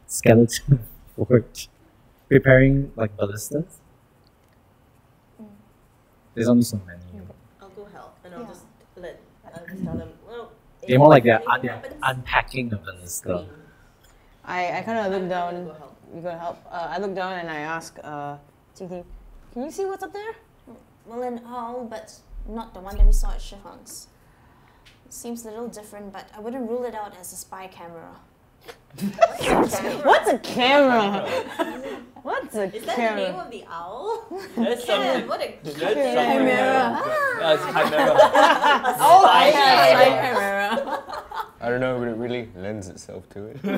skeleton fort preparing like ballistas. There's only so many. I'll go help, and I'll Yeah. just tell them. Well. They're more like they're anything happens, unpacking the ballista. scream. I kind of look I'm down. gonna go help. You gonna help? I look down and I ask, Ting Ting, Can you see what's up there? Well, an owl, but not the one that we saw at Shifang's. Seems a little different, but I wouldn't rule it out as a spy camera. What's a camera? What's a Is that camera? the name of the owl? That's something. What a That's something. Chimera. Yeah, it's chimera. Oh, Spy yeah. camera. I don't know, but it really lends itself to it. So,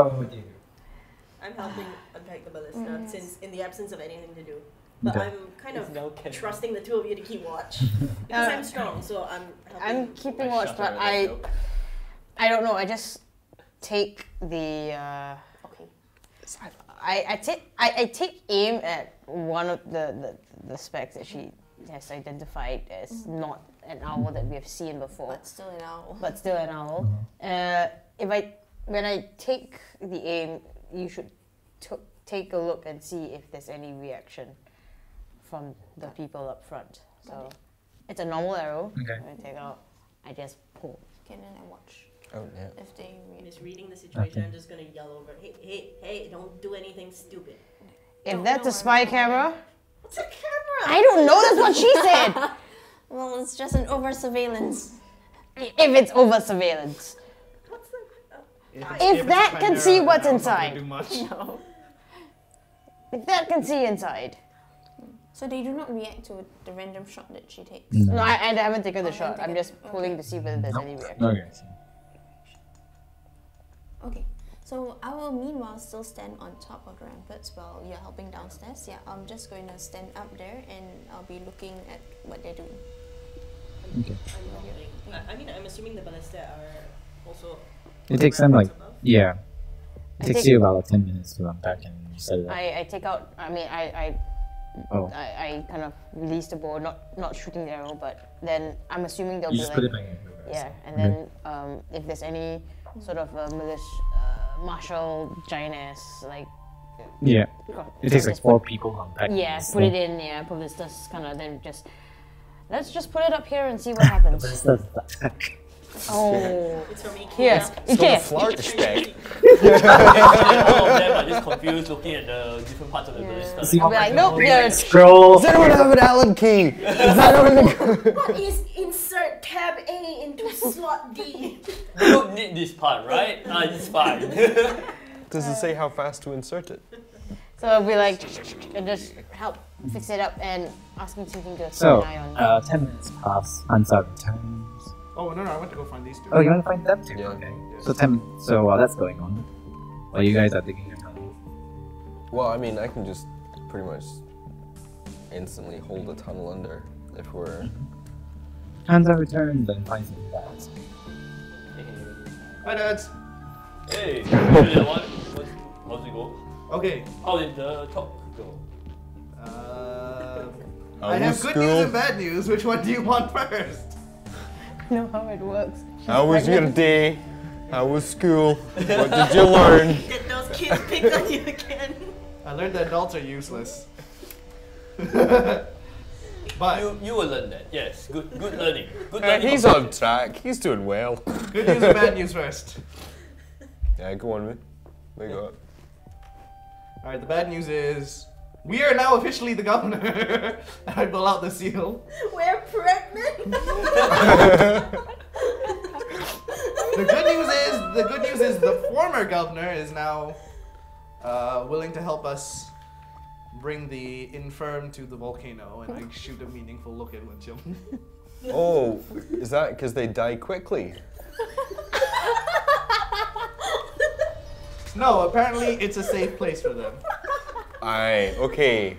what do you do? I'm helping unpack the ballista since in the absence of anything to do. But Okay. I'm kind It's no of camera. trusting the two of you to keep watch. Because I'm strong, so I'm helping. I'm keeping I watch, shut but her I don't know. I just take the Okay. I take aim at one of the specs that she has identified as not an owl that we have seen before, But still an owl. but still an owl. When I take the aim, you should take a look and see if there's any reaction from the people up front. So it's a normal arrow. Okay. I take out. I just pull. Okay, then I watch Oh, yeah. if they read. Just reading the situation, I'm just gonna yell over. Hey! Don't do anything stupid. If No, that's no, a spy I'm not. camera, What's a camera? I don't know. That's what she said. Well, it's just an over surveillance. If it's over surveillance. What's the? If that can see what's I'm not inside. gonna do much. No. If that can see inside. So they do not react to the random shot that she takes. No, I haven't taken the Oh, shot. haven't I'm taken- just pulling to see whether there's any reaction. Okay. Okay. So I will meanwhile still stand on top of the ramparts while you're helping downstairs. Yeah, I'm just going to stand up there and I'll be looking at what they're doing. Okay. I'm helping. I mean, I'm assuming the ballista are also. It takes them like, above? yeah. I It takes think- you about like 10 minutes to unpack and set it up. I take out. I mean, I kind of release the bow, not shooting the arrow, but then I'm assuming they'll You be just like, put it back in. yeah, and then if there's any sort of martial giantess, like Yeah. It takes like just 4 people to unpack. yeah, this put it thing. in, yeah, ballistas kind of then just let's just put it up here and see what happens. Ballistas attack. Oh, It's from IKEA. yes, It's okay. got a flirt spec. All of them are just confused looking at the different parts of the ballista. See I'll be like, nope, yeah. yeah, Scroll. Does anyone have an Allen key? Is that over the... What is insert tab A into slot D? You don't need this part, right? It's fine. Does it say how fast to insert it? So I'll be like, and just help fix it up and asking something to keep So, an eye on. 10 minutes pass. Answer times. Oh no, I went to go find these two. Oh, you want to find them too? Yeah. Okay. So 10 minutes. So while that's going on, while you guys are digging your tunnel. Well, I mean, I can just pretty much instantly hold the tunnel under if we're... Hansa returns and finds some bats. Hi, dads. Hey, how's it go? Okay. How did the talk go? I have good news and bad news. Which one do you want first? I know how it works. How was your day? How was school? What did you learn? Did those kids pick on you again? I learned that adults are useless. But You will learn that. Yes, good learning. Good learning. He's on track. He's doing well. good news and bad news first. Yeah, go on, man. We got it. Alright, the bad news is we are now officially the governor. I pull out the seal. We're pregnant. The good news is the former governor is now willing to help us bring the infirm to the volcano, and I shoot a meaningful look at Winchell. Oh, is that because they die quickly? No, apparently it's a safe place for them. Aye, okay.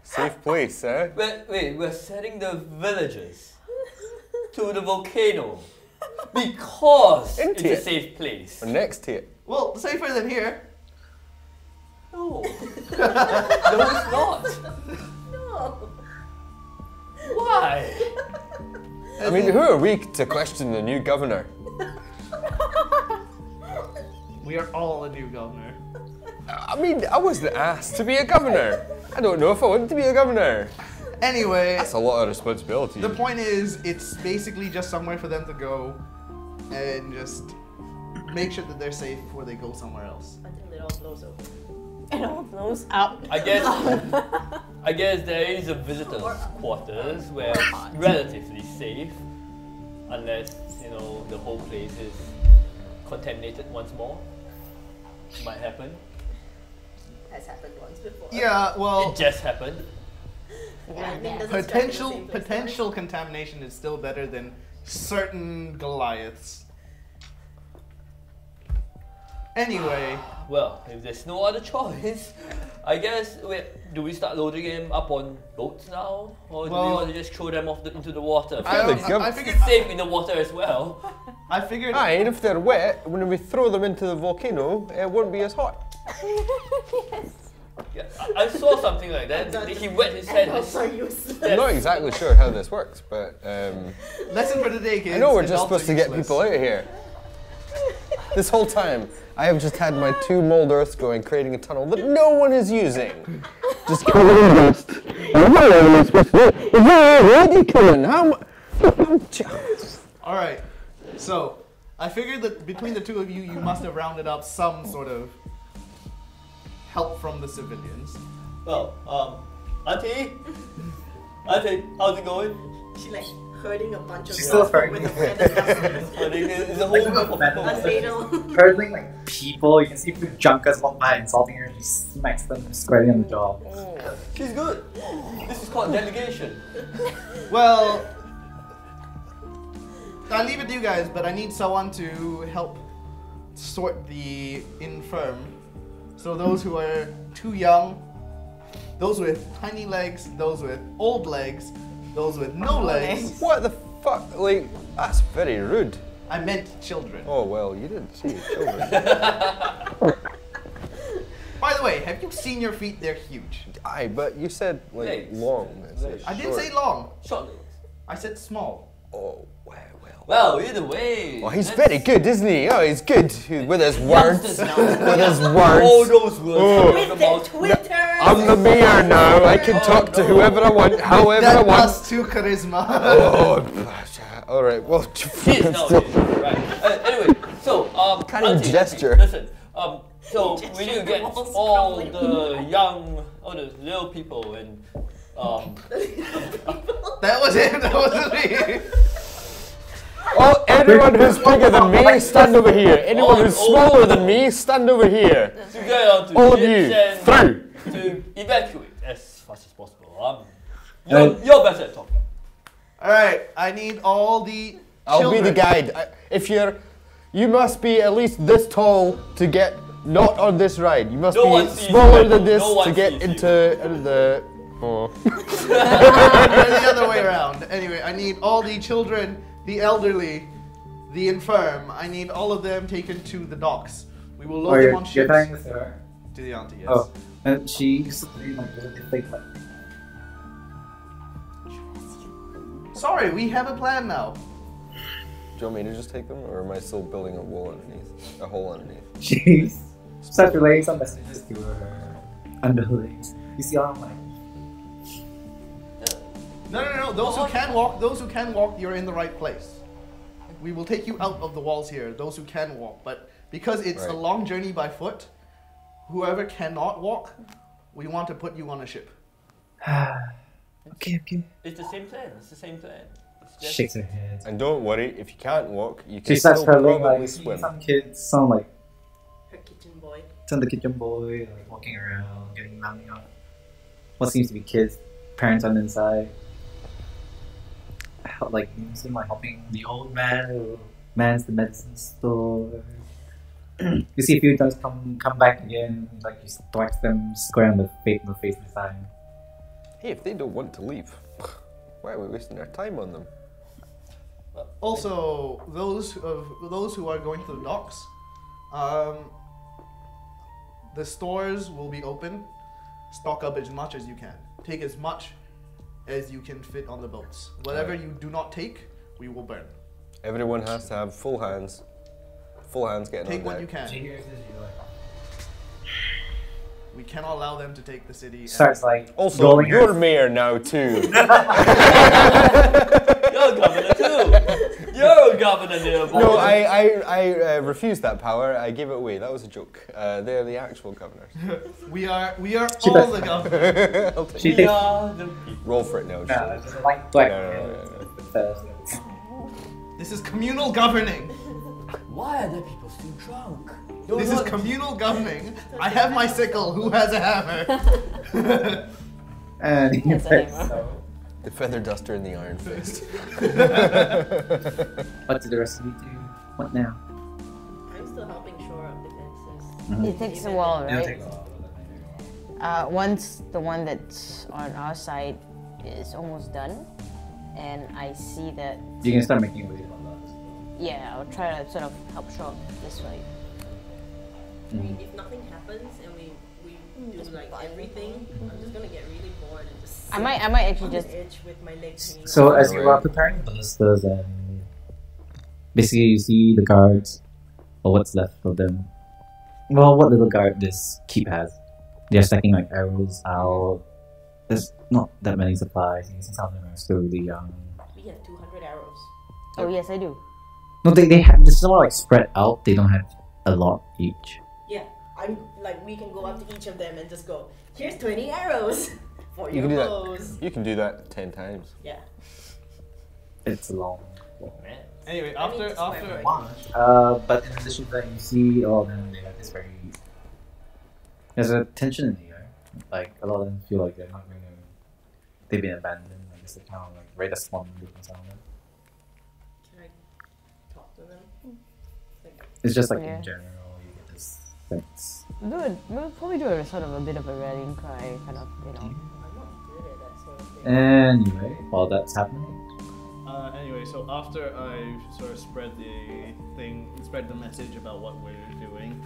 Safe place, eh? Wait, we're sending the villagers to the volcano because it's Into a it. safe place. Or next to it. Well, safer than here. No, no, it's not. No. Why? I mean, who are we to question the new governor? We are all a new governor. I mean, I wasn't asked to be a governor. I don't know if I want to be a governor. Anyway, That's a lot of responsibility. the point is, it's basically just somewhere for them to go and just make sure that they're safe before they go somewhere else. Until it all blows over. It all blows up. I guess there is a visitor's quarters where it's relatively safe, unless you know the whole place is contaminated once more. Might happen. Has happened once before. Yeah, well, It just happened. Lightning doesn't strike in the same place potential contamination is still better than certain Goliaths. Anyway, Well, if there's no other choice, I guess do we start loading him up on boats now, or do we Well- want to just throw them into the water? I figured. It's safe in the water as well. I figured. Aye, and if they're wet, when we throw them into the volcano, it won't be as hot. Yeah, I saw something like that. He wet his head. Elves are useless. I'm not exactly sure how this works, but Lesson for today, kids. I know we're just adults supposed are to get useless. people out of here. This whole time, I have just had my 2 mold earths going, creating a tunnel that no one is using. Just covered in dust. And what am I supposed to do? Is there already coming? How All right. So, I figured that between the two of you, you must have rounded up some sort of help from the civilians. Well, Auntie, how's it going? She like herding a bunch of She's still people herding. with a feather duster. There's a whole group of people. A ladle. Hurdling like people, you can see people junkers walk by insulting her, she smacks them squarely on the jaw. She's good. This is called delegation. Well, I leave it to you guys, but I need someone to help sort the infirm. So those who are too young, those with tiny legs, those with old legs, those with no legs. What the fuck? Like, that's very rude. I meant children. Oh, well, you didn't say children. By the way, have you seen your feet? They're huge. Aye, but you said, like, Legs. long. Legs. I didn't short. say long. Short legs. I said small. Oh, well. Well, either way. Oh, he's let's- very good, isn't he? Oh, he's good with his words. Youngsters now. With his All words. those words. Oh. With their Twitter. I'm the mayor now. I can talk to whoever I want, however I That want. plus 2 charisma. Oh, all right. Well, Kids nowadays, right? Anyway, so Can't even Auntie, gesture. Listen, so Gesture we need to get the walls all crumbling. all the little people and That was it. That wasn't me. Oh, anyone who's bigger than me, stand over here. Anyone who's smaller than me, stand over here. to get onto All of ships you, and through. to evacuate as fast as possible. You're better at talking. All right, I need all the I'll children. be the guide. You must be at least this tall to get not on this ride. You must No one be sees smaller you. than this No one to get sees you. into the. Oh. the other way around. Anyway, I need all the children, the elderly, the infirm. I need all of them taken to the docks. We will load Or them on you're ships. telling with her. To the auntie, yes. Oh, and she used to be like really fake like. Sorry, we have a plan now. Do you want me to just take them, or am I still building a wall underneath? A hole underneath? She starts relaying some messages to her underlings. You see all like. No. Those who can walk, you're in the right place. We will take you out of the walls here, those who can walk. But because it's a Right. long journey by foot, whoever cannot walk, we want to put you on a ship. Okay. It's the same plan. It's the same plan. It's just Shakes her head. And don't worry, if you can't walk, you She can starts still hurling probably like swim. some kids sound like Her kitchen boy. some the kitchen boy like walking around, getting mounting up. What seems to be kids, parents on the inside. Like you seem like helping the old man who mans the medicine store. You see a few times come back again, like you thwack them square on the face this time. Hey, if they don't want to leave, why are we wasting our time on them? Also, those who are going to the docks, the stores will be open. Stock up as much as you can. Take as much as you can fit on the boats. Whatever Right. you do not take, we will burn. Everyone has to have full hands. Full hands getting Take on what deck. you can. She hears this, you're like, We cannot allow them to take the city. starts like Also, rolling you're her. mayor now too. You're a governor too. You're a governor, dear boy. No, I refused that power. I gave it away. That was a joke. They're the actual governors. We are all the governors. I'll take She it. takes. Roll for it now. No, it's just like black. No. This is communal governing. Why are there people still drunk? This is communal governing. I have my sickle. Who has a hammer? And he Yes, I says, am. so, The feather duster and the iron fist. what did the rest of you do? What now? I'm still helping shore up defenses. It takes a while, It'll right? take a while. Once the one that's on our side is almost done, and I see that, You can start making a video on yeah, I'll try to sort of help show up this way. I mean, if nothing happens and we do like everything, I'm just gonna get really bored and just. I might actually on just the edge with my legs hanging. So out. as you are preparing ballistas and basically you see the guards, or what's left of them. Well, what little guard this keep has. They're stacking like arrows out. There's not that many supplies. You can see some of them are still really young. We have 200 arrows. Oh yes, I do. No, they have this is more like spread out. They don't have a lot each. Yeah, I'm like we can go up to each of them and just go. Here's 20 arrows for You your can do that. bows. You can do that 10 times. Yeah. It's long. Anyway, I mean, after it's after quite But in addition to that, you see all of them. They have this very. There's a tension in the air. Like a lot of them feel like they're not going to. They've been abandoned. Like it's kind of like right as one group and something. Can I talk to them? Like, It's just like Yeah. in general, you get this sense. We'll probably do a sort of a bit of a rallying cry, kind of, you know. I'm not good at that sort of thing. Anyway, while that's happening, anyway, so after I sort of spread the message about what we're doing,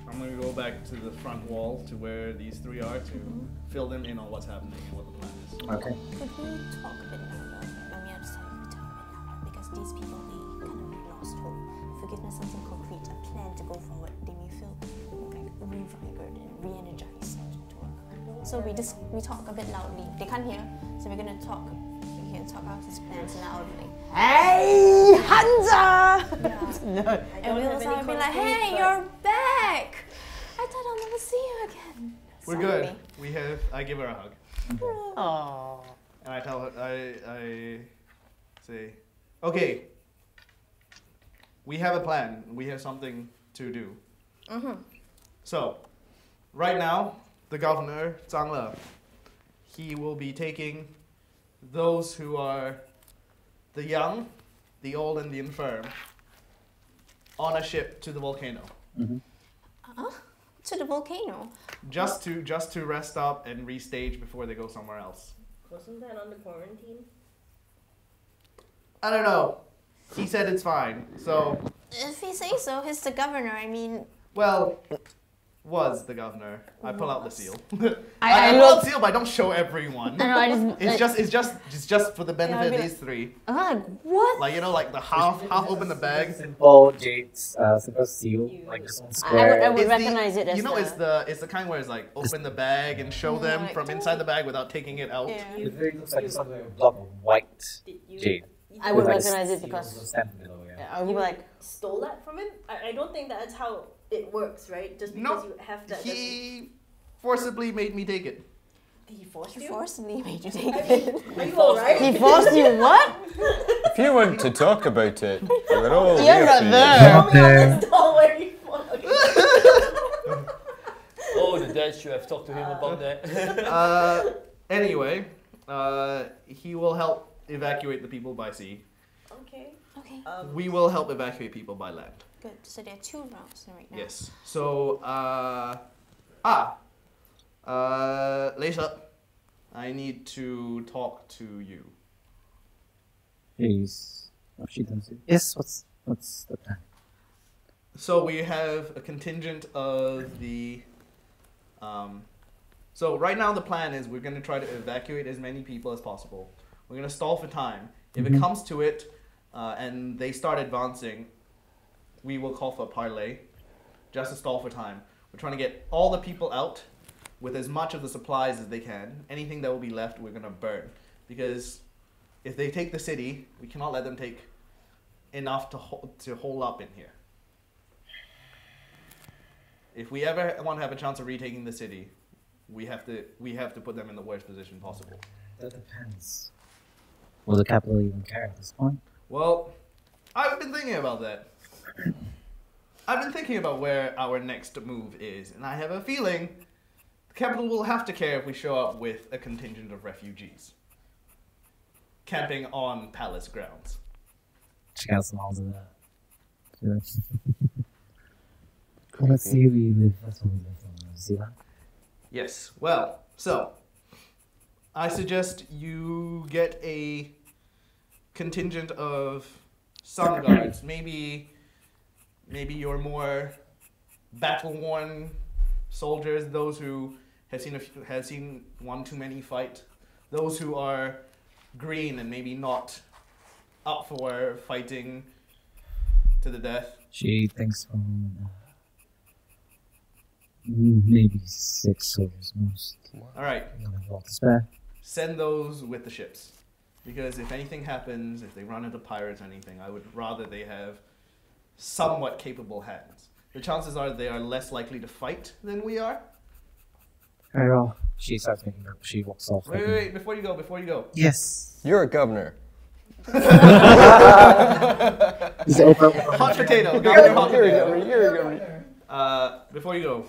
I'm gonna go back to the front wall to where these three are to fill them in on what's happening and what the plan is. okay. Could we talk a bit louder? I mean, I'm sorry, we talk a bit louder because these people, they kind of lost hope. Forgiveness, something concrete, a plan to go forward. They may feel like revigorated and re-energized to work. So we talk a bit loudly. They can't hear, so we're gonna talk. We can talk out his plans loudly. Hey, Hunter! Yeah. No. And we'll also be like, hey, you're back! I thought I'll never see you again. We're good. I give her a hug. Aww. And I tell her, I say, okay, we have a plan. We have something to do. So, right now, the governor, Zhang Le, he will be taking those who are the young, the old, and the infirm on a ship to the volcano. To the volcano. Just to rest up and restage before they go somewhere else. Wasn't that under quarantine? I don't know. He said it's fine. So, If he say so, he's the governor. I mean, well, was the governor. I pull out the seal. I pull out look- the seal, but I don't show everyone. I know, I just. It's just for the benefit I'd be of these three. what? Like, you know, like the half open the bag. Simple Jade's simple seal, like this one I square. would It's recognize it as you know, the- it's the kind where it's like open the bag and show them like, from inside the bag without taking it out. Yeah. It really looks like something a block of white Did you? jade. I would With, like, recognize it seal because stamped below, yeah. I would be like, Stole that from him? I don't think that's how it works, right? Just No, because you have that. He forcibly made me take it. He forced He you. forcibly made you take I it. mean, are you alright? he forced you what? If you want to talk about it, we're all You're here not for you. there. Tell me on this doll where you Oh, the dad should have talked to him about that. Anyway, he will help evacuate the people by sea. Okay. Okay, We will help evacuate people by land. good. So there are 2 routes right now. Yes. So, Lisa, I need to talk to you. Please. Oh, she does it. Yes, what's the plan? So we have a contingent of the. So right now the plan is we're going to try to evacuate as many people as possible. We're going to stall for time. If it comes to it, and they start advancing, we will call for a parlay, just to stall for time. We're trying to get all the people out with as much of the supplies as they can. Anything that will be left, we're going to burn. Because if they take the city, we cannot let them take enough to hold up in here. If we ever want to have a chance of retaking the city, we have to put them in the worst position possible. That depends. Will the capital even care at this point? Well, I've been thinking about that. I've been thinking about where our next move is, and I have a feeling the capital will have to care if we show up with a contingent of refugees camping on palace grounds. Check out some odds of that. Let's see who we live. That's what we live on. See that? Yes. Well, so I suggest you get a contingent of sun guards. Maybe your more battle-worn soldiers, those who have seen one too many fight, those who are green and maybe not up for fighting to the death. She thinks maybe 6 soldiers most. All right. All to spare. Send those with the ships, because if anything happens, if they run into pirates or anything, I would rather they have somewhat capable hands. The chances are they are less likely to fight than we are. Alright, well, she starts making up. She walks off. Wait, before you go. Yes. You're a governor. Hot potato. Governor, hot potato. You're a governor. Before you go,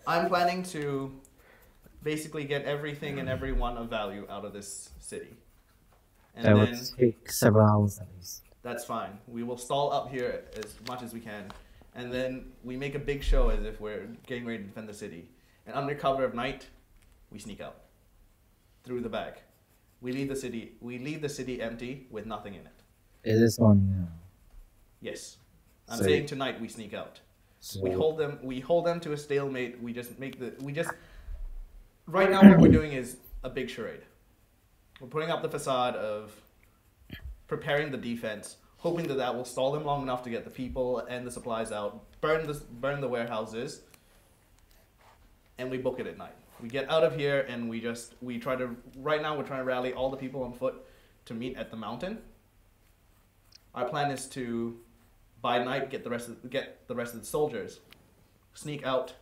I'm planning to basically get everything and everyone of value out of this city. And That then would take several hours at least. that's fine. We will stall up here as much as we can. And then we make a big show as if we're getting ready to defend the city. And under cover of night, we sneak out. Through the back. We leave the city empty with nothing in it. It is morning now. Yes. I'm So- saying tonight we sneak out. So We hold them to a stalemate. Right now what we're doing is a big charade. We're putting up the facade of preparing the defense, hoping that will stall them long enough to get the people and the supplies out, burn the warehouses, and we book it at night. We get out of here and we're trying to rally all the people on foot to meet at the mountain. Our plan is to, by night, get the rest of the soldiers, sneak out.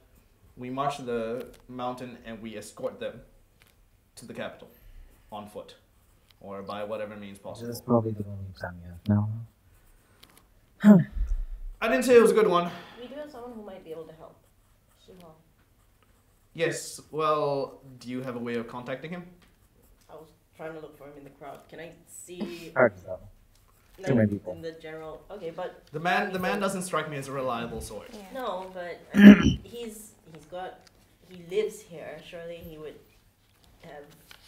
We march to the mountain and we escort them to the capital on foot or by whatever means possible. That's probably the only time we have now. I didn't say it was a good one. We do have someone who might be able to help. Shiva. Yes, well, do you have a way of contacting him? I was trying to look for him in the crowd. Can I see Hard to tell. Too many people. in the general? Okay, but The man doesn't strike me as a reliable sort. Yeah. no, but he lives here. Surely he would have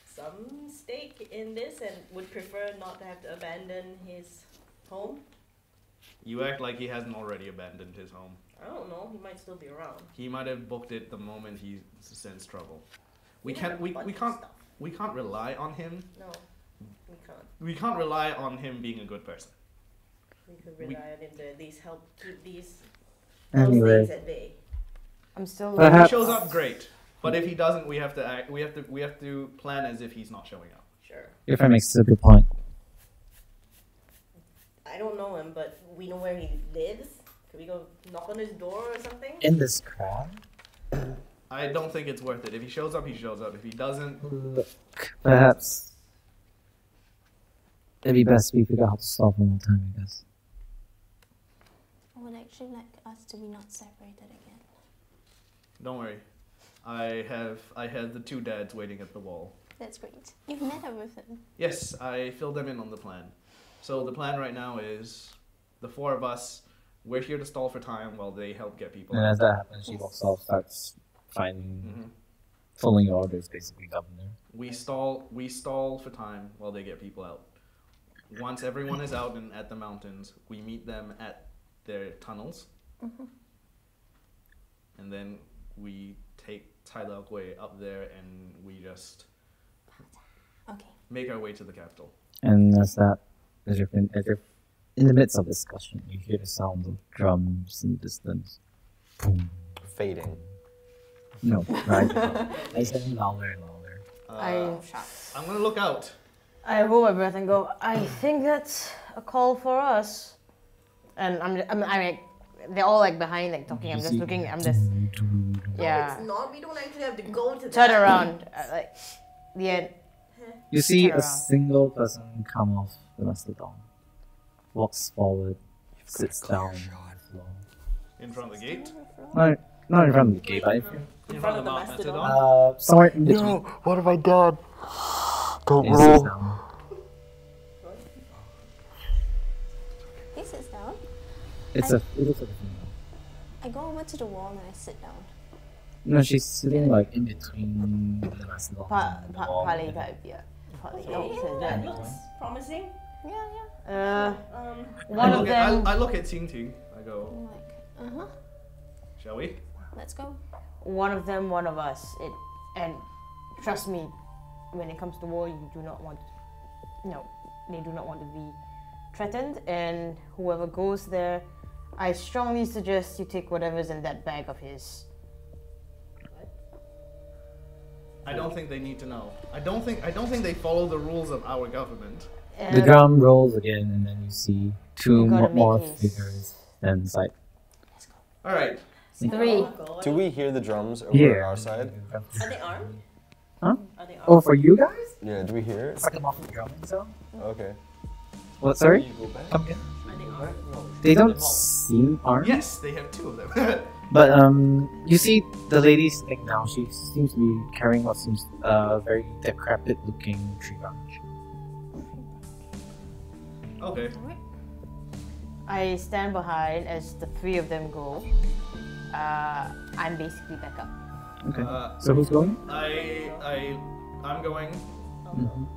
some stake in this and would prefer not to have to abandon his home. You act like he hasn't already abandoned his home. I don't know. He might still be around. He might have booked it the moment he sensed trouble. We have a bunch of stuff. We can't rely on him. No, we can't. We can't rely on him being a good person. We could rely on him to at least help keep these Anyway, things at bay. I'm still. If he Perhaps- shows up, great. But if he doesn't, we have to plan as if he's not showing up. Sure. your friend makes a good point. I don't know him, but we know where he lives. Could we go knock on his door or something? In this crowd, I don't think it's worth it. If he shows up, he shows up. If he doesn't, look, perhaps it'd be best we figure out how to stop one more time, I guess. I would actually like us to be not separated again. don't worry. I had the 2 dads waiting at the wall. That's great. You've met up with him. Yes, I filled them in on the plan. So the plan right now is the 4 of us. We're here to stall for time while they help get people And out. as that happens, she walks off, starts finding, Mhm. following orders, basically, governor. We stall for time while they get people out. Once everyone is out and at the mountains, we meet them at their tunnels. And then we take Tyler Gui up there and we just Okay. make our way to the capital. And as you're in the midst of discussion, you hear the sound of drums in the distance. Boom. Fading. No, right. It's getting louder and louder. I I'm gonna look out. I hold my breath and go, I think that's a call for us. And I'm like, they're all like behind, like talking. I'm just looking. I'm just, yeah. It's not. We don't actually have to go to Turn that. around, like the end. You see Turn a around. single person come off the mastodon, walks forward, sits down on the floor. In front of the gate. Not in front of the gate, but In front of the mastodon. somewhere in between. No, what have I done? Don't And sits down. He sits down. It looks like a female. I go over to the wall and I sit down. No, she's sitting like in between the mastodon and the wall. Partly type, yeah. Partly. Okay, So that that. looks promising. Yeah. One of them. I look at Ting Ting. I go, I'm like, shall we? let's go. One of them, one of us. And trust me, when it comes to war, you do not want. No, they do not want to be threatened. And whoever goes there, I strongly suggest you take whatever's in that bag of his. I don't think they need to know. I don't think they follow the rules of our government. The drum rolls again, and then you see two You gotta more make haste. figures inside. All right. 3. Oh, God. Do we hear the drums over Yeah. our side? Are they armed? Huh? Are they armed? Oh, for you guys? Yeah, do we hear It's it? like a muffled drumming sound. Okay. What? Sorry? You go back. Come again? Are they armed? No. They Them don't out. seem armed. Yes, they have two of them. But you see the lady sitting down. She seems to be carrying what seems very decrepit-looking tree branch. Okay. I stand behind as the 3 of them go. I'm basically back up. Okay. Uh, So who's going? I'm going. Mhm.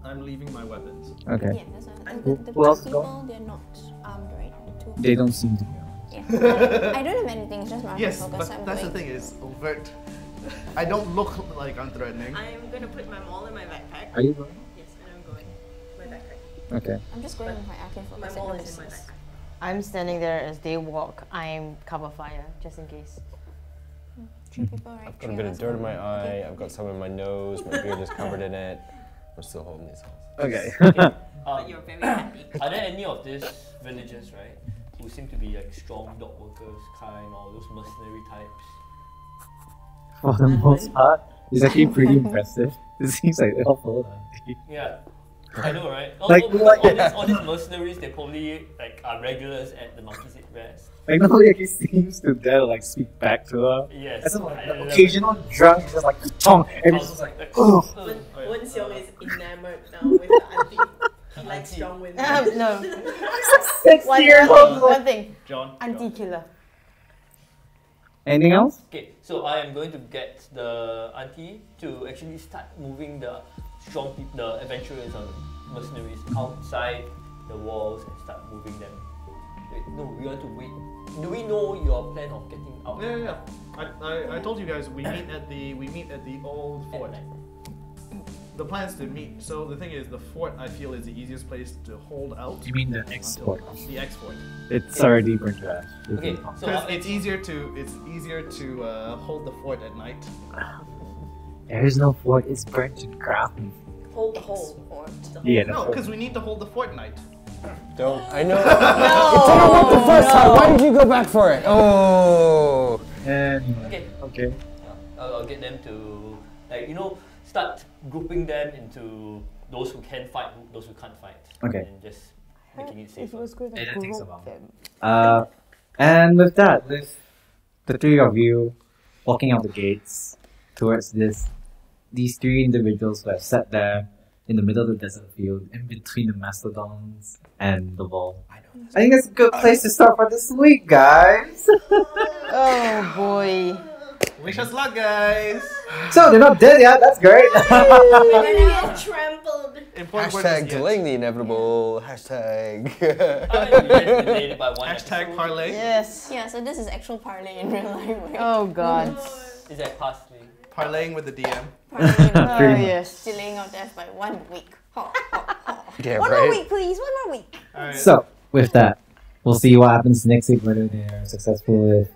I'm leaving my weapons. Okay. Yeah, that's what, Who- the who else is people, going? they're not armed, right? The two. They don't seem to be armed. Yeah. I don't have anything, it's just my Yes, focus. but So I'm that's the going. thing is overt. I don't look like I'm threatening. I'm gonna put my maul in my backpack. Are you going? Yes, and I'm going. My backpack. Okay. I'm just going with my arcane My focus. maul and is in my notices. backpack. I'm standing there as they walk. I'm cover fire, just in case. 3 people, right? I've got a 3 bit of of us dirt in go. my eye, Okay. I've got some in my nose, my beard is covered in it. I'm still holding these hands. Okay. But you're very happy. Are there any of these villagers, right, who seem to be like strong dog workers kind, or those mercenary types? For the most part, it's actually pretty impressive. It seems like they all follow the Yeah. I know, right? Like- All these mercenaries, they probably like are regulars at the Monkey's Head Rest. Like nobody actually seems to dare like speak back to her. Yes. As in like I the love occasional drunk is just like tong, and it's just like oh. Wen Xiong is enamored now with the auntie. He likes strong women. No. 6 years old. One thing. John. Anti-killer. Anything else? Okay, so I am going to get the auntie to actually start moving the strong people, the adventurers and mercenaries outside the walls and start moving them. Wait, no, we want to wait. Do we know your plan of getting out? Yeah. I told you guys we meet at the old At fort. night. The plan is to meet. So the thing is, the fort I feel is the easiest place to hold out. You mean the until- export? The export. It's already burned to ash. Okay, so Because it's easier to hold the fort at night. There is no fort. It's burnt to ground. Hold the whole fort. Yeah. No, because we need to hold the fort night. Don't. I know. It didn't work the first time. Why did you go back for it? Oh. Anyway. Okay. Okay. I'll get them to, like, start grouping them into those who can fight, those who can't fight. Okay. And just making it It safer. was good. It takes a while. Them. And with that, with the 3 of you walking out the gates towards these 3 individuals who have sat there in the middle of the desert field, in between the mastodons and the wall. I think it's a good place to start for this week, guys. Oh boy. Wish us luck, guys. So they're not dead yet. That's great. We're gonna get trampled. Important word Hashtag is yet. delaying the inevitable. Hashtag. You guys delayed it by one Hashtag episode. parlay. Yes. Yeah, so this is actual parlay in real life, right? Oh god. Is that parsley? Parlaying with the DM. Parlay in Oh Pretty much. yes. delaying our death by 1 week. Ho, ho, ho. Yeah, One more right. week, please. 1 more week. Alright. So with that, we'll see what happens next week. Whether they're successful with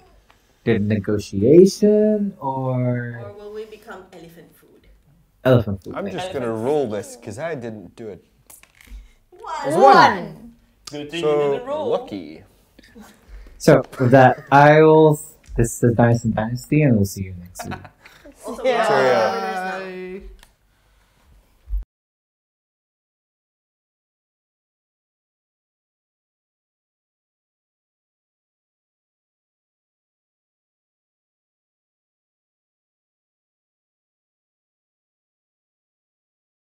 their negotiation or Or will we become elephant food? Elephant food. I'm just gonna roll this because I didn't do it. It's One. Good thing you So didn't roll. lucky. So with that, I will. This is the Dynasty, and we'll see you next week. Also, Yeah. Cheerio.